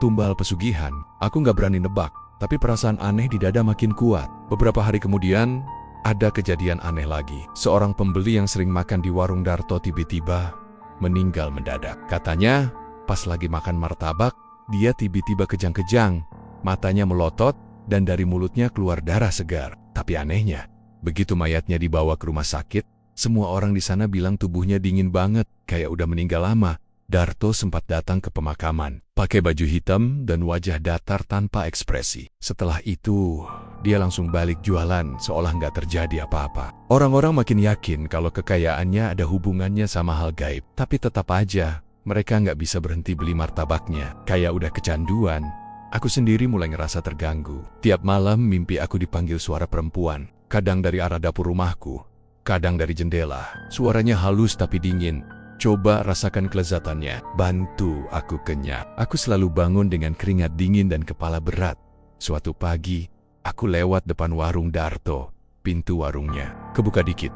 tumbal pesugihan? Aku nggak berani nebak, tapi perasaan aneh di dada makin kuat. Beberapa hari kemudian, ada kejadian aneh lagi. Seorang pembeli yang sering makan di warung Darto tiba-tiba meninggal mendadak. Katanya, pas lagi makan martabak, dia tiba-tiba kejang-kejang, matanya melotot, dan dari mulutnya keluar darah segar. Tapi anehnya, begitu mayatnya dibawa ke rumah sakit, semua orang di sana bilang tubuhnya dingin banget, kayak udah meninggal lama. Darto sempat datang ke pemakaman, pakai baju hitam dan wajah datar tanpa ekspresi. Setelah itu, dia langsung balik jualan seolah nggak terjadi apa-apa. Orang-orang makin yakin kalau kekayaannya ada hubungannya sama hal gaib. Tapi tetap aja, mereka nggak bisa berhenti beli martabaknya. Kayak udah kecanduan. Aku sendiri mulai ngerasa terganggu. Tiap malam mimpi aku dipanggil suara perempuan. Kadang dari arah dapur rumahku, kadang dari jendela. Suaranya halus tapi dingin. Coba rasakan kelezatannya. Bantu aku kenyang. Aku selalu bangun dengan keringat dingin dan kepala berat. Suatu pagi, aku lewat depan warung Darto. Pintu warungnya kebuka dikit,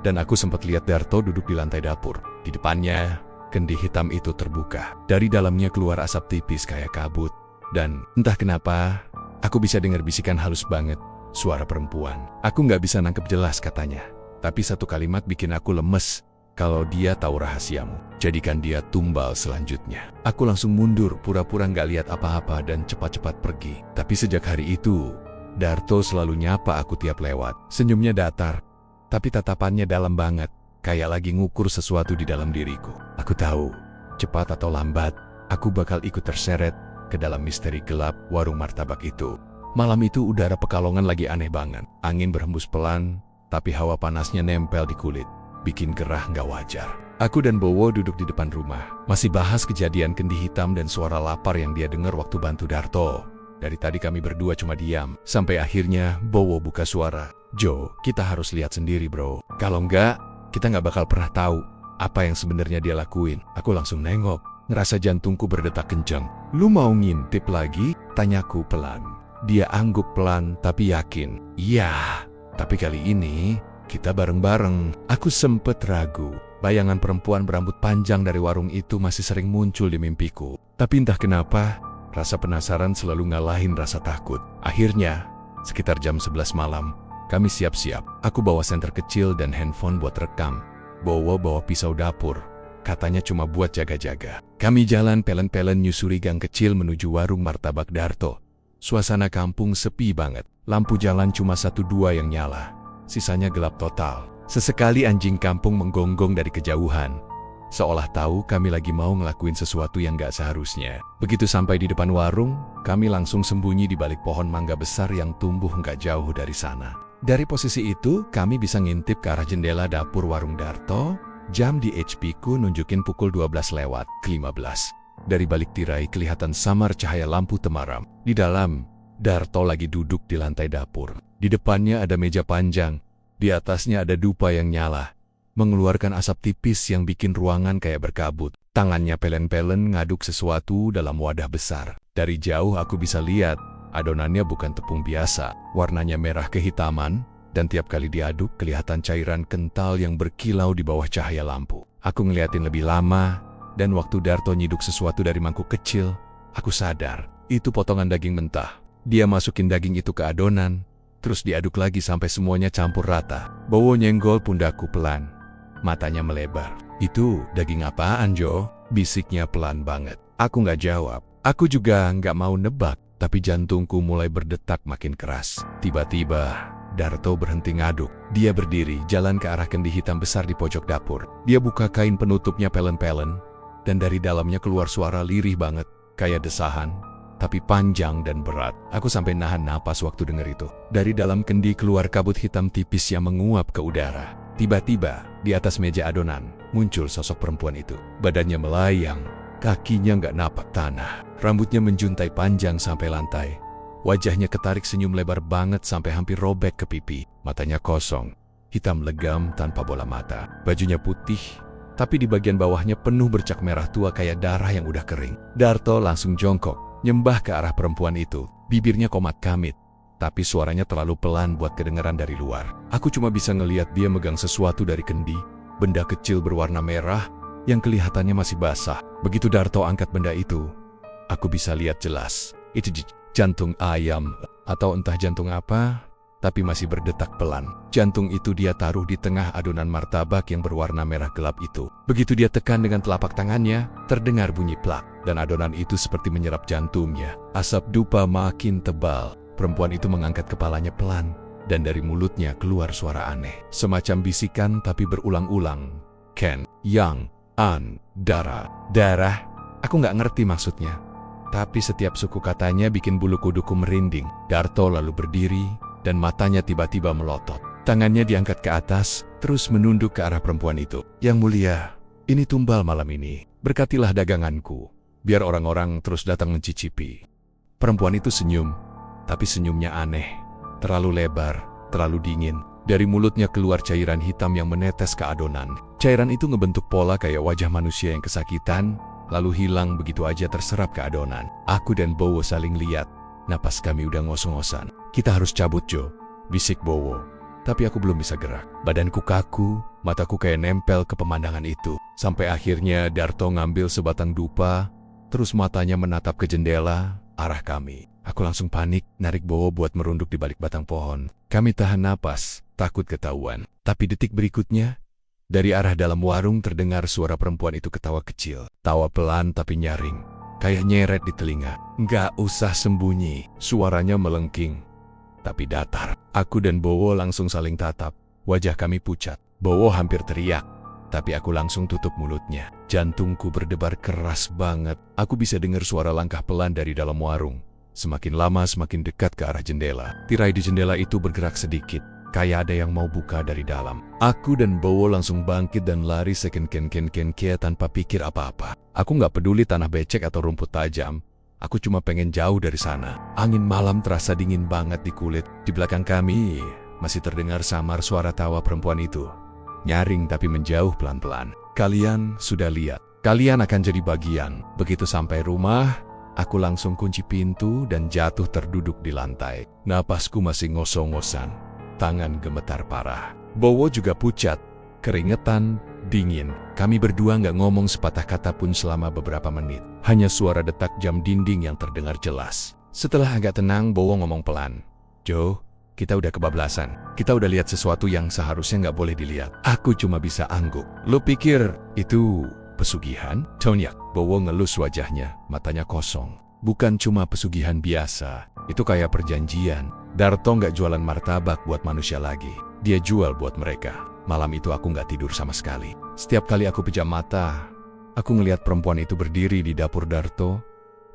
dan aku sempat lihat Darto duduk di lantai dapur. Di depannya, kendi hitam itu terbuka. Dari dalamnya keluar asap tipis kayak kabut. Dan entah kenapa, aku bisa dengar bisikan halus banget. Suara perempuan. Aku nggak bisa nangkep jelas katanya. Tapi satu kalimat bikin aku lemes. Kalau dia tahu rahasiamu, jadikan dia tumbal selanjutnya. Aku langsung mundur, pura-pura nggak lihat apa-apa dan cepat-cepat pergi. Tapi sejak hari itu, Darto selalu nyapa aku tiap lewat. Senyumnya datar, tapi tatapannya dalam banget, kayak lagi ngukur sesuatu di dalam diriku. Aku tahu, cepat atau lambat, aku bakal ikut terseret ke dalam misteri gelap warung martabak itu. Malam itu udara Pekalongan lagi aneh banget. Angin berhembus pelan, tapi hawa panasnya nempel di kulit. Bikin gerah nggak wajar. Aku dan Bowo duduk di depan rumah. Masih bahas kejadian kendi hitam dan suara lapar yang dia dengar waktu bantu Darto. Dari tadi kami berdua cuma diam. Sampai akhirnya Bowo buka suara. Jo, kita harus lihat sendiri bro. Kalau enggak, kita nggak bakal pernah tahu apa yang sebenarnya dia lakuin. Aku langsung nengok. Ngerasa jantungku berdetak kencang. Lu mau ngintip lagi? Tanyaku pelan. Dia angguk pelan tapi yakin. Iya, tapi kali ini kita bareng-bareng. Aku sempet ragu. Bayangan perempuan berambut panjang dari warung itu masih sering muncul di mimpiku. Tapi entah kenapa, rasa penasaran selalu ngalahin rasa takut. Akhirnya, sekitar jam 11 malam, kami siap-siap. Aku bawa senter kecil dan handphone buat rekam. Bowo bawa pisau dapur. Katanya cuma buat jaga-jaga. Kami jalan pelen-pelen nyusuri gang kecil menuju warung martabak Darto. Suasana kampung sepi banget. Lampu jalan cuma 1-2 yang nyala. Sisanya gelap total. Sesekali anjing kampung menggonggong dari kejauhan. Seolah tahu kami lagi mau ngelakuin sesuatu yang gak seharusnya. Begitu sampai di depan warung, kami langsung sembunyi di balik pohon mangga besar yang tumbuh gak jauh dari sana. Dari posisi itu, kami bisa ngintip ke arah jendela dapur warung Darto. Jam di HP-ku nunjukin pukul 12:15. Dari balik tirai kelihatan samar cahaya lampu temaram. Di dalam, Darto lagi duduk di lantai dapur. Di depannya ada meja panjang, di atasnya ada dupa yang nyala, mengeluarkan asap tipis yang bikin ruangan kayak berkabut. Tangannya pelen-pelen ngaduk sesuatu dalam wadah besar. Dari jauh aku bisa lihat, adonannya bukan tepung biasa, warnanya merah kehitaman, dan tiap kali diaduk kelihatan cairan kental yang berkilau di bawah cahaya lampu. Aku ngeliatin lebih lama, dan waktu Darto nyiduk sesuatu dari mangkuk kecil, aku sadar, itu potongan daging mentah. Dia masukin daging itu ke adonan, terus diaduk lagi sampai semuanya campur rata. Bowo nyenggol pundakku pelan. Matanya melebar. Itu daging apaan, Jo? Bisiknya pelan banget. Aku nggak jawab. Aku juga nggak mau nebak, tapi jantungku mulai berdetak makin keras. Tiba-tiba, Darto berhenti ngaduk. Dia berdiri, jalan ke arah kendi hitam besar di pojok dapur. Dia buka kain penutupnya pelen-pelen, dan dari dalamnya keluar suara lirih banget, kayak desahan, tapi panjang dan berat. Aku sampai nahan napas waktu dengar itu. Dari dalam kendi keluar kabut hitam tipis yang menguap ke udara. Tiba-tiba, di atas meja adonan, muncul sosok perempuan itu. Badannya melayang, kakinya nggak napak tanah. Rambutnya menjuntai panjang sampai lantai. Wajahnya ketarik senyum lebar banget sampai hampir robek ke pipi. Matanya kosong, hitam legam tanpa bola mata. Bajunya putih, tapi di bagian bawahnya penuh bercak merah tua kayak darah yang udah kering. Darto langsung jongkok, nyembah ke arah perempuan itu. Bibirnya komat kamit, tapi suaranya terlalu pelan buat kedengaran dari luar. Aku cuma bisa ngeliat dia megang sesuatu dari kendi, benda kecil berwarna merah yang kelihatannya masih basah. Begitu Darto angkat benda itu, aku bisa lihat jelas. Itu jantung ayam, atau entah jantung apa, tapi masih berdetak pelan. Jantung itu dia taruh di tengah adonan martabak yang berwarna merah gelap itu. Begitu dia tekan dengan telapak tangannya, terdengar bunyi plak, dan adonan itu seperti menyerap jantungnya. Asap dupa makin tebal. Perempuan itu mengangkat kepalanya pelan, dan dari mulutnya keluar suara aneh. Semacam bisikan tapi berulang-ulang. Ken, Yang, An, Darah. Darah? Aku nggak ngerti maksudnya. Tapi setiap suku katanya bikin bulu kuduku merinding. Darto lalu berdiri, dan matanya tiba-tiba melotot. Tangannya diangkat ke atas, terus menunduk ke arah perempuan itu. Yang mulia, ini tumbal malam ini. Berkatilah daganganku, biar orang-orang terus datang mencicipi. Perempuan itu senyum, tapi senyumnya aneh. Terlalu lebar, terlalu dingin. Dari mulutnya keluar cairan hitam yang menetes ke adonan. Cairan itu ngebentuk pola kayak wajah manusia yang kesakitan, lalu hilang begitu aja terserap ke adonan. Aku dan Bowo saling lihat. Napas kami udah ngos-ngosan. Kita harus cabut, Jo, bisik Bowo. Tapi aku belum bisa gerak. Badanku kaku, mataku kayak nempel ke pemandangan itu. Sampai akhirnya Darto ngambil sebatang dupa, terus matanya menatap ke jendela, arah kami. Aku langsung panik, narik Bowo buat merunduk di balik batang pohon. Kami tahan napas, takut ketahuan. Tapi detik berikutnya, dari arah dalam warung terdengar suara perempuan itu ketawa kecil. Tawa pelan tapi nyaring, kayak nyeret di telinga. Nggak usah sembunyi, suaranya melengking, tapi datar. Aku dan Bowo langsung saling tatap, wajah kami pucat. Bowo hampir teriak, tapi aku langsung tutup mulutnya. Jantungku berdebar keras banget. Aku bisa dengar suara langkah pelan dari dalam warung. Semakin lama semakin dekat ke arah jendela. Tirai di jendela itu bergerak sedikit, kayak ada yang mau buka dari dalam. Aku dan Bowo langsung bangkit dan lari seken-ken-ken-ken tanpa pikir apa-apa. Aku nggak peduli tanah becek atau rumput tajam. Aku cuma pengen jauh dari sana. Angin malam terasa dingin banget di kulit. Di belakang kami masih terdengar samar suara tawa perempuan itu. Nyaring tapi menjauh pelan-pelan. Kalian sudah lihat. Kalian akan jadi bagian. Begitu sampai rumah, aku langsung kunci pintu dan jatuh terduduk di lantai. Napasku masih ngos-ngosan. Tangan gemetar parah. Bowo juga pucat, keringetan, dingin. Kami berdua nggak ngomong sepatah kata pun selama beberapa menit. Hanya suara detak jam dinding yang terdengar jelas. Setelah agak tenang, Bowo ngomong pelan. Jo, kita udah kebablasan. Kita udah lihat sesuatu yang seharusnya nggak boleh dilihat. Aku cuma bisa angguk. Lu pikir itu pesugihan? Tonyak. Bowo ngelus wajahnya, matanya kosong. Bukan cuma pesugihan biasa, itu kayak perjanjian. Darto nggak jualan martabak buat manusia lagi. Dia jual buat mereka. Malam itu aku nggak tidur sama sekali. Setiap kali aku pejam mata, aku ngelihat perempuan itu berdiri di dapur Darto,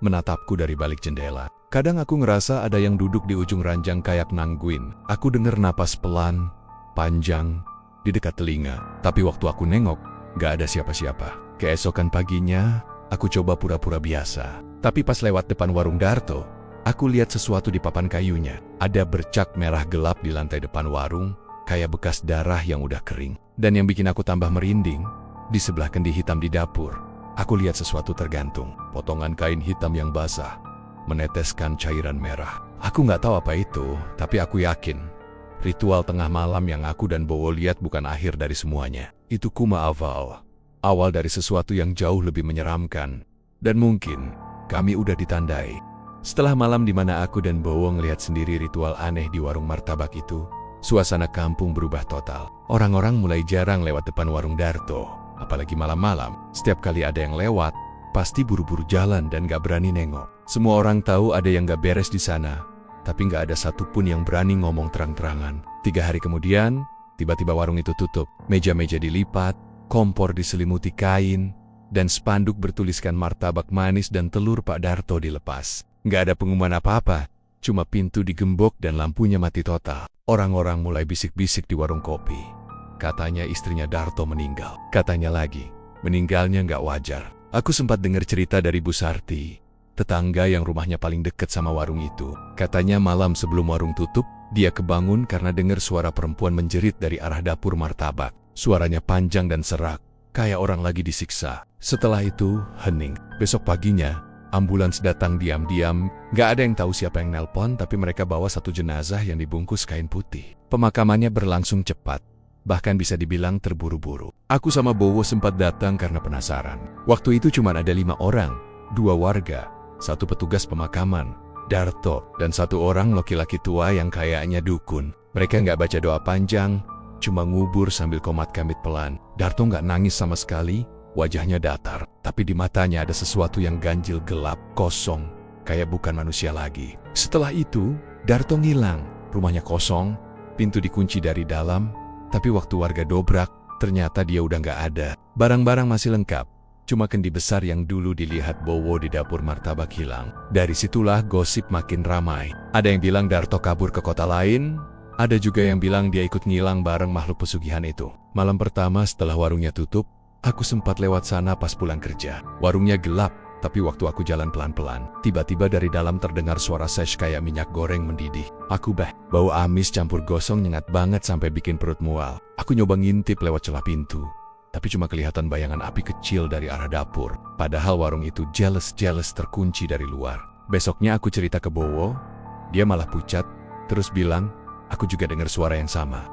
menatapku dari balik jendela. Kadang aku ngerasa ada yang duduk di ujung ranjang kayak nangguin. Aku dengar napas pelan, panjang, di dekat telinga. Tapi waktu aku nengok, nggak ada siapa-siapa. Keesokan paginya, aku coba pura-pura biasa. Tapi pas lewat depan warung Darto, aku lihat sesuatu di papan kayunya. Ada bercak merah gelap di lantai depan warung, kayak bekas darah yang udah kering. Dan yang bikin aku tambah merinding, di sebelah kendi hitam di dapur, aku lihat sesuatu tergantung. Potongan kain hitam yang basah, meneteskan cairan merah. Aku nggak tahu apa itu, tapi aku yakin ritual tengah malam yang aku dan Bowo lihat bukan akhir dari semuanya. Itu kuma awal dari sesuatu yang jauh lebih menyeramkan. Dan mungkin kami udah ditandai. Setelah malam di mana aku dan Bowo ngelihat sendiri ritual aneh di warung martabak itu, suasana kampung berubah total. Orang-orang mulai jarang lewat depan warung Darto, apalagi malam-malam. Setiap kali ada yang lewat, pasti buru-buru jalan dan gak berani nengok. Semua orang tahu ada yang gak beres di sana, tapi gak ada satupun yang berani ngomong terang-terangan. 3 hari kemudian, tiba-tiba warung itu tutup. Meja-meja dilipat, kompor diselimuti kain, dan spanduk bertuliskan martabak manis dan telur Pak Darto dilepas. Gak ada pengumuman apa-apa, cuma pintu digembok dan lampunya mati total. Orang-orang mulai bisik-bisik di warung kopi. Katanya istrinya Darto meninggal. Katanya lagi, meninggalnya nggak wajar. Aku sempat dengar cerita dari Bu Sarti, tetangga yang rumahnya paling dekat sama warung itu. Katanya malam sebelum warung tutup, dia kebangun karena dengar suara perempuan menjerit dari arah dapur martabak. Suaranya panjang dan serak, kayak orang lagi disiksa. Setelah itu, hening. Besok paginya, ambulans datang diam-diam. Gak ada yang tahu siapa yang nelpon, tapi mereka bawa satu jenazah yang dibungkus kain putih. Pemakamannya berlangsung cepat, bahkan bisa dibilang terburu-buru. Aku sama Bowo sempat datang karena penasaran. Waktu itu cuma ada 5 orang, 2 warga, 1 petugas pemakaman, Darto, dan 1 orang laki-laki tua yang kayaknya dukun. Mereka nggak baca doa panjang, cuma ngubur sambil komat kamit pelan. Darto nggak nangis sama sekali, wajahnya datar, tapi di matanya ada sesuatu yang ganjil gelap, kosong, kayak bukan manusia lagi. Setelah itu, Darto ngilang. Rumahnya kosong, pintu dikunci dari dalam, tapi waktu warga dobrak, ternyata dia udah nggak ada. Barang-barang masih lengkap, cuma kendi besar yang dulu dilihat Bowo di dapur martabak hilang. Dari situlah gosip makin ramai. Ada yang bilang Darto kabur ke kota lain, ada juga yang bilang dia ikut ngilang bareng makhluk pesugihan itu. Malam pertama setelah warungnya tutup, aku sempat lewat sana pas pulang kerja. Warungnya gelap, tapi waktu aku jalan pelan-pelan, tiba-tiba dari dalam terdengar suara sesh kayak minyak goreng mendidih. Bau amis campur gosong nyengat banget sampai bikin perut mual. Aku nyoba ngintip lewat celah pintu, tapi cuma kelihatan bayangan api kecil dari arah dapur. Padahal warung itu jelas terkunci dari luar. Besoknya aku cerita ke Bowo, dia malah pucat, terus bilang, aku juga dengar suara yang sama.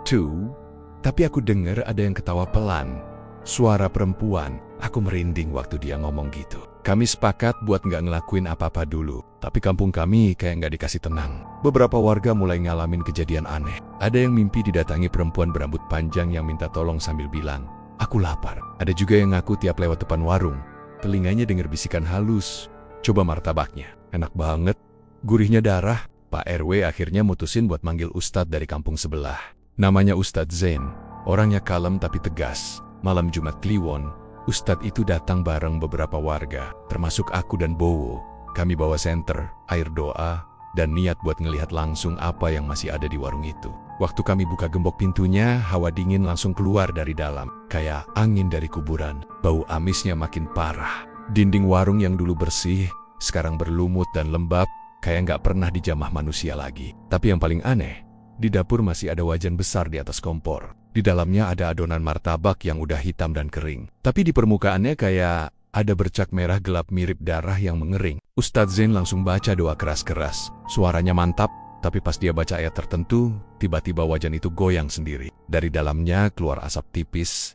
Tapi aku dengar ada yang ketawa pelan. Suara perempuan. Aku merinding waktu dia ngomong gitu. Kami sepakat buat nggak ngelakuin apa-apa dulu. Tapi kampung kami kayak nggak dikasih tenang. Beberapa warga mulai ngalamin kejadian aneh. Ada yang mimpi didatangi perempuan berambut panjang yang minta tolong sambil bilang, "Aku lapar." Ada juga yang ngaku tiap lewat depan warung, telinganya dengar bisikan halus, "Coba martabaknya, enak banget." Gurihnya darah. Pak RW akhirnya mutusin buat manggil Ustadz dari kampung sebelah. Namanya Ustadz Zain. Orangnya kalem tapi tegas. Malam Jumat Kliwon, Ustadz itu datang bareng beberapa warga, termasuk aku dan Bowo. Kami bawa senter, air doa, dan niat buat ngelihat langsung apa yang masih ada di warung itu. Waktu kami buka gembok pintunya, hawa dingin langsung keluar dari dalam. Kayak angin dari kuburan, bau amisnya makin parah. Dinding warung yang dulu bersih, sekarang berlumut dan lembab, kayak nggak pernah dijamah manusia lagi. Tapi yang paling aneh, di dapur masih ada wajan besar di atas kompor. Di dalamnya ada adonan martabak yang udah hitam dan kering. Tapi di permukaannya kayak ada bercak merah gelap mirip darah yang mengering. Ustadz Zain langsung baca doa keras-keras. Suaranya mantap, tapi pas dia baca ayat tertentu, tiba-tiba wajan itu goyang sendiri. Dari dalamnya keluar asap tipis.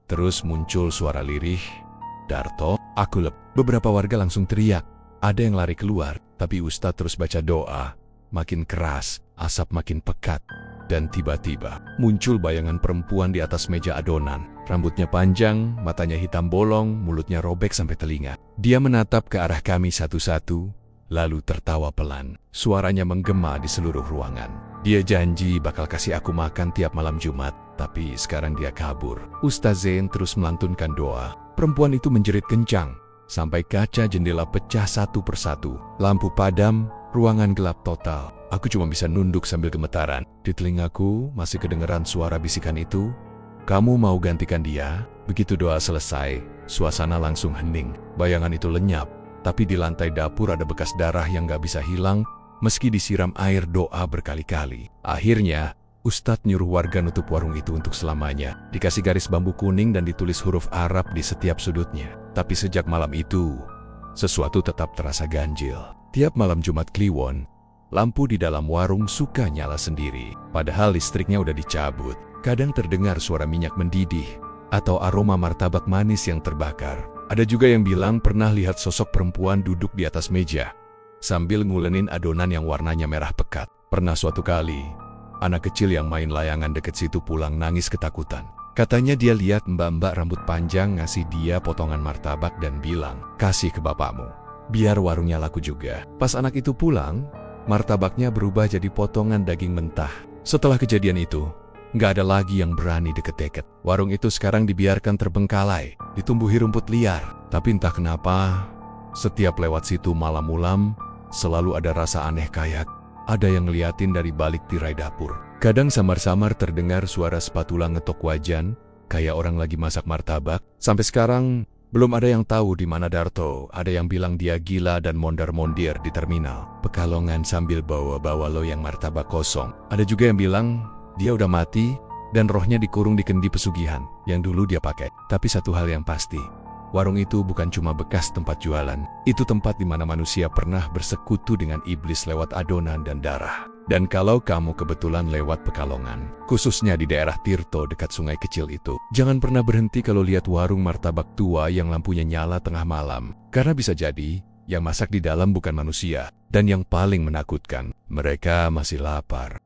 Terus muncul suara lirih, "Darto, aku lep." Beberapa warga langsung teriak. Ada yang lari keluar, tapi Ustadz terus baca doa. Makin keras, asap makin pekat. Dan tiba-tiba muncul bayangan perempuan di atas meja adonan. Rambutnya panjang, matanya hitam bolong, mulutnya robek sampai telinga. Dia menatap ke arah kami satu-satu, lalu tertawa pelan. Suaranya menggema di seluruh ruangan. Dia janji bakal kasih aku makan tiap malam Jumat, tapi sekarang dia kabur. Ustaz Zain terus melantunkan doa. Perempuan itu menjerit kencang, sampai kaca jendela pecah satu persatu. Lampu padam, ruangan gelap total. Aku cuma bisa nunduk sambil gemetaran. Di telingaku masih kedengeran suara bisikan itu, "Kamu mau gantikan dia?" Begitu doa selesai, suasana langsung hening. Bayangan itu lenyap, tapi di lantai dapur ada bekas darah yang gak bisa hilang meski disiram air doa berkali-kali. Akhirnya, Ustadz nyuruh warga nutup warung itu untuk selamanya. Dikasih garis bambu kuning dan ditulis huruf Arab di setiap sudutnya. Tapi sejak malam itu, sesuatu tetap terasa ganjil. Tiap malam Jumat Kliwon, lampu di dalam warung suka nyala sendiri. Padahal listriknya udah dicabut. Kadang terdengar suara minyak mendidih atau aroma martabak manis yang terbakar. Ada juga yang bilang pernah lihat sosok perempuan duduk di atas meja sambil ngulenin adonan yang warnanya merah pekat. Pernah suatu kali, anak kecil yang main layangan deket situ pulang nangis ketakutan. Katanya dia lihat mbak-mbak rambut panjang ngasih dia potongan martabak dan bilang, "Kasih ke bapakmu, biar warungnya laku juga." Pas anak itu pulang, martabaknya berubah jadi potongan daging mentah. Setelah kejadian itu, nggak ada lagi yang berani deket-deket. Warung itu sekarang dibiarkan terbengkalai, ditumbuhi rumput liar. Tapi entah kenapa, setiap lewat situ malam-malam, selalu ada rasa aneh kayak ada yang ngeliatin dari balik tirai dapur. Kadang samar-samar terdengar suara spatula ngetok wajan, kayak orang lagi masak martabak. Sampai sekarang, belum ada yang tahu di mana Darto. Ada yang bilang dia gila dan mondar-mondir di terminal Pekalongan sambil bawa-bawa loyang martabak kosong. Ada juga yang bilang dia udah mati dan rohnya dikurung di kendi pesugihan yang dulu dia pakai. Tapi satu hal yang pasti, warung itu bukan cuma bekas tempat jualan. Itu tempat di mana manusia pernah bersekutu dengan iblis lewat adonan dan darah. Dan kalau kamu kebetulan lewat Pekalongan, khususnya di daerah Tirto dekat sungai kecil itu, jangan pernah berhenti kalau lihat warung martabak tua yang lampunya nyala tengah malam. Karena bisa jadi, yang masak di dalam bukan manusia. Dan yang paling menakutkan, mereka masih lapar.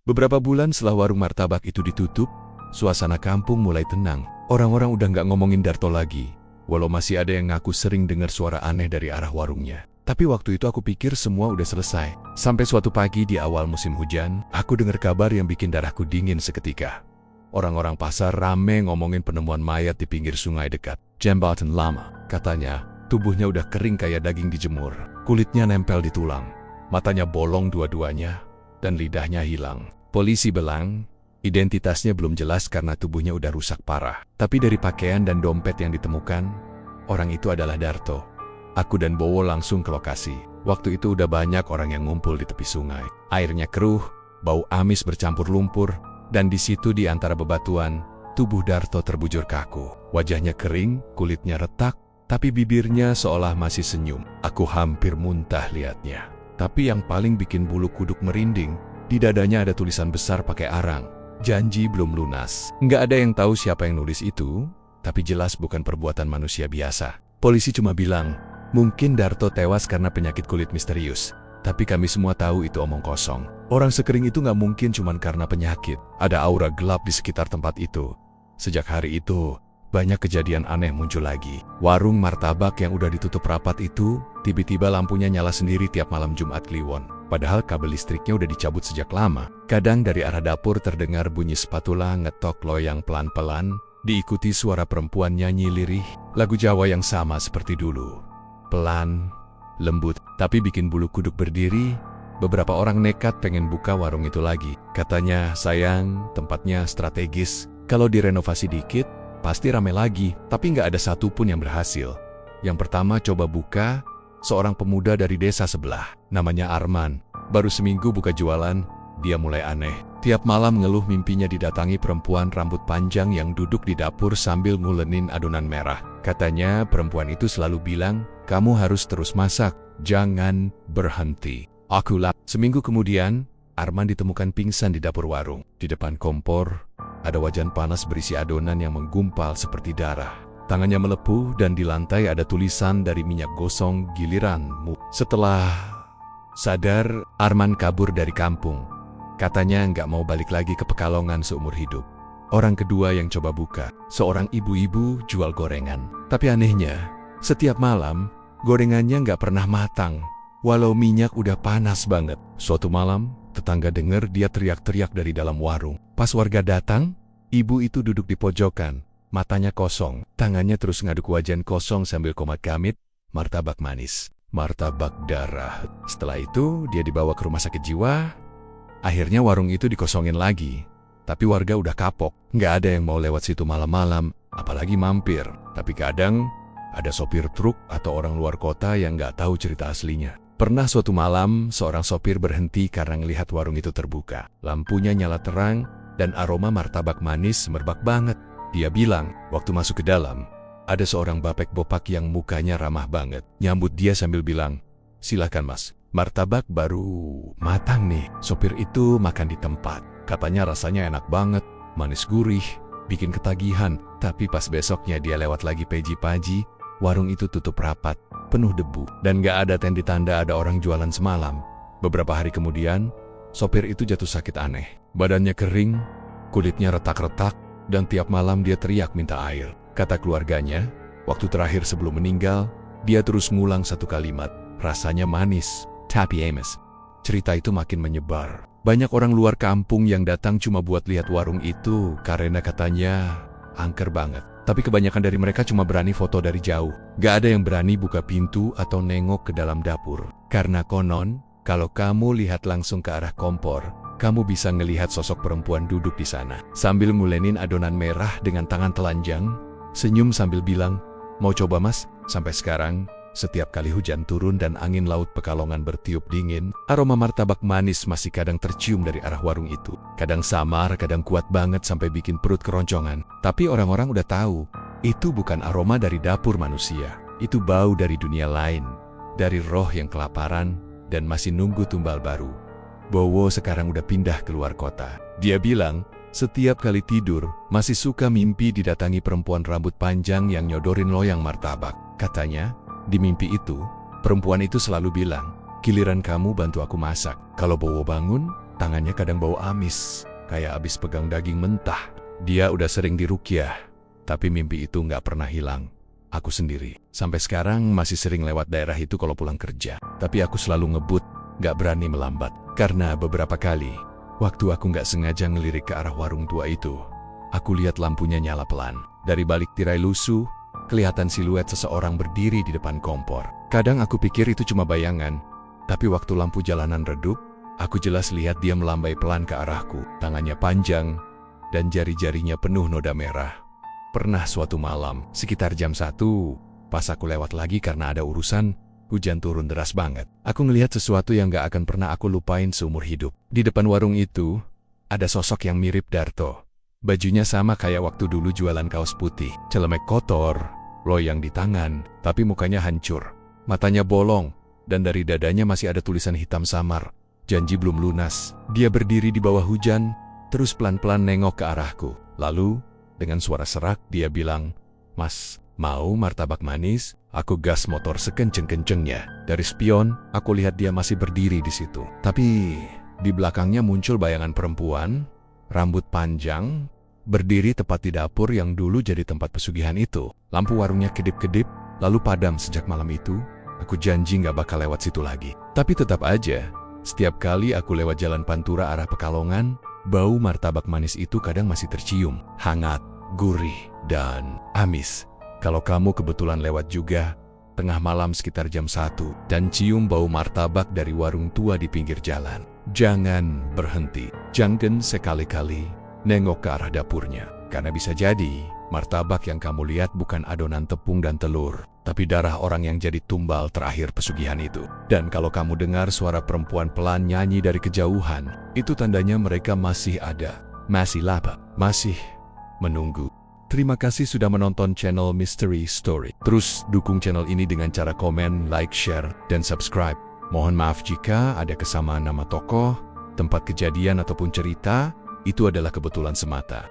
Beberapa bulan setelah warung martabak itu ditutup, suasana kampung mulai tenang. Orang-orang udah nggak ngomongin Darto lagi, walau masih ada yang ngaku sering dengar suara aneh dari arah warungnya. Tapi waktu itu aku pikir semua udah selesai. Sampai suatu pagi di awal musim hujan, aku dengar kabar yang bikin darahku dingin seketika. Orang-orang pasar rame ngomongin penemuan mayat di pinggir sungai dekat jembatan lama. Katanya, tubuhnya udah kering kayak daging dijemur. Kulitnya nempel di tulang, matanya bolong dua-duanya, dan lidahnya hilang. Polisi bilang, identitasnya belum jelas karena tubuhnya udah rusak parah. Tapi dari pakaian dan dompet yang ditemukan, orang itu adalah Darto. Aku dan Bowo langsung ke lokasi. Waktu itu udah banyak orang yang ngumpul di tepi sungai. Airnya keruh, bau amis bercampur lumpur, dan di situ di antara bebatuan, tubuh Darto terbujur kaku. Wajahnya kering, kulitnya retak, tapi bibirnya seolah masih senyum. Aku hampir muntah liatnya. Tapi yang paling bikin bulu kuduk merinding, di dadanya ada tulisan besar pakai arang. Janji belum lunas. Nggak ada yang tahu siapa yang nulis itu, tapi jelas bukan perbuatan manusia biasa. Polisi cuma bilang, mungkin Darto tewas karena penyakit kulit misterius. Tapi kami semua tahu itu omong kosong. Orang sekering itu nggak mungkin cuma karena penyakit. Ada aura gelap di sekitar tempat itu. Sejak hari itu, banyak kejadian aneh muncul lagi. Warung martabak yang udah ditutup rapat itu, tiba-tiba lampunya nyala sendiri tiap malam Jumat Kliwon. Padahal kabel listriknya udah dicabut sejak lama. Kadang dari arah dapur terdengar bunyi spatula ngetok loyang pelan-pelan, diikuti suara perempuan nyanyi lirih, lagu Jawa yang sama seperti dulu. Pelan, lembut, tapi bikin bulu kuduk berdiri. Beberapa orang nekat pengen buka warung itu lagi. Katanya, sayang, tempatnya strategis. Kalau direnovasi dikit, pasti rame lagi, tapi nggak ada satupun yang berhasil. Yang pertama coba buka, seorang pemuda dari desa sebelah, namanya Arman. Baru seminggu buka jualan, dia mulai aneh. Tiap malam ngeluh mimpinya didatangi perempuan rambut panjang yang duduk di dapur sambil ngulenin adonan merah. Katanya perempuan itu selalu bilang, kamu harus terus masak, jangan berhenti. Akulah. Seminggu kemudian, Arman ditemukan pingsan di dapur warung. Di depan kompor, ada wajan panas berisi adonan yang menggumpal seperti darah. Tangannya melepuh dan di lantai ada tulisan dari minyak gosong giliranmu. Setelah sadar, Arman kabur dari kampung. Katanya nggak mau balik lagi ke Pekalongan seumur hidup. Orang kedua yang coba buka, seorang ibu-ibu jual gorengan. Tapi anehnya, setiap malam, gorengannya nggak pernah matang, walau minyak udah panas banget. Suatu malam, tetangga dengar dia teriak-teriak dari dalam warung. Pas warga datang, ibu itu duduk di pojokan, matanya kosong, tangannya terus ngaduk wajan kosong sambil komat kamit, martabak manis, martabak darah. Setelah itu, dia dibawa ke rumah sakit jiwa. Akhirnya warung itu dikosongin lagi. Tapi warga udah kapok, nggak ada yang mau lewat situ malam-malam, apalagi mampir. Tapi kadang, ada sopir truk atau orang luar kota yang nggak tahu cerita aslinya. Pernah suatu malam, seorang sopir berhenti karena ngelihat warung itu terbuka. Lampunya nyala terang, dan aroma martabak manis merebak banget. Dia bilang, waktu masuk ke dalam, ada seorang bapek bopak yang mukanya ramah banget. Nyambut dia sambil bilang, silakan mas, martabak baru matang nih. Sopir itu makan di tempat. Katanya rasanya enak banget, manis gurih, bikin ketagihan. Tapi pas besoknya dia lewat lagi pagi-pagi, warung itu tutup rapat, penuh debu, dan gak ada tanda ada orang jualan semalam. Beberapa hari kemudian, sopir itu jatuh sakit aneh. Badannya kering, kulitnya retak-retak, dan tiap malam dia teriak minta air. Kata keluarganya, waktu terakhir sebelum meninggal, dia terus ngulang satu kalimat, rasanya manis, tapi emes. Cerita itu makin menyebar. Banyak orang luar kampung yang datang cuma buat lihat warung itu, karena katanya angker banget. Tapi kebanyakan dari mereka cuma berani foto dari jauh. Gak ada yang berani buka pintu atau nengok ke dalam dapur. Karena konon, kalau kamu lihat langsung ke arah kompor, kamu bisa ngelihat sosok perempuan duduk di sana. Sambil ngulenin adonan merah dengan tangan telanjang, senyum sambil bilang, mau coba mas? Sampai sekarang, setiap kali hujan turun dan angin laut Pekalongan bertiup dingin, aroma martabak manis masih kadang tercium dari arah warung itu. Kadang samar, kadang kuat banget sampai bikin perut keroncongan. Tapi orang-orang udah tahu, itu bukan aroma dari dapur manusia. Itu bau dari dunia lain, dari roh yang kelaparan dan masih nunggu tumbal baru. Bowo sekarang udah pindah keluar kota. Dia bilang, setiap kali tidur, masih suka mimpi didatangi perempuan rambut panjang yang nyodorin loyang martabak. Katanya, di mimpi itu, perempuan itu selalu bilang, giliran kamu bantu aku masak. Kalau Bowo bangun, tangannya kadang bau amis, kayak abis pegang daging mentah. Dia udah sering diruqyah, tapi mimpi itu nggak pernah hilang. Aku sendiri, sampai sekarang masih sering lewat daerah itu kalau pulang kerja. Tapi aku selalu ngebut, nggak berani melambat. Karena beberapa kali, waktu aku nggak sengaja ngelirik ke arah warung tua itu, aku lihat lampunya nyala pelan. Dari balik tirai lusuh, kelihatan siluet seseorang berdiri di depan kompor. Kadang aku pikir itu cuma bayangan, tapi waktu lampu jalanan redup, aku jelas lihat dia melambai pelan ke arahku. Tangannya panjang, dan jari-jarinya penuh noda merah. Pernah suatu malam, sekitar jam 1, pas aku lewat lagi karena ada urusan, hujan turun deras banget. Aku ngelihat sesuatu yang gak akan pernah aku lupain seumur hidup. Di depan warung itu, ada sosok yang mirip Darto. Bajunya sama kayak waktu dulu jualan kaos putih. Celemek kotor, loyang di tangan, tapi mukanya hancur. Matanya bolong, dan dari dadanya masih ada tulisan hitam samar. Janji belum lunas. Dia berdiri di bawah hujan, terus pelan-pelan nengok ke arahku. Lalu, dengan suara serak, dia bilang, "Mas, mau martabak manis?" Aku gas motor sekenceng-kencengnya. Dari spion, aku lihat dia masih berdiri di situ. Tapi, di belakangnya muncul bayangan perempuan, rambut panjang, berdiri tepat di dapur yang dulu jadi tempat pesugihan itu. Lampu warungnya kedip-kedip, lalu padam sejak malam itu. Aku janji gak bakal lewat situ lagi. Tapi tetap aja, setiap kali aku lewat jalan Pantura arah Pekalongan, bau martabak manis itu kadang masih tercium. Hangat, gurih, dan amis. Kalau kamu kebetulan lewat juga, tengah malam sekitar jam 1, dan cium bau martabak dari warung tua di pinggir jalan, jangan berhenti. Jangan sekali-kali nengok ke arah dapurnya. Karena bisa jadi, martabak yang kamu lihat bukan adonan tepung dan telur, tapi darah orang yang jadi tumbal terakhir pesugihan itu. Dan kalau kamu dengar suara perempuan pelan nyanyi dari kejauhan, itu tandanya mereka masih ada, masih lapar, masih menunggu. Terima kasih sudah menonton channel Mystery Story. Terus dukung channel ini dengan cara komen, like, share, dan subscribe. Mohon maaf jika ada kesamaan nama tokoh, tempat kejadian ataupun cerita, itu adalah kebetulan semata.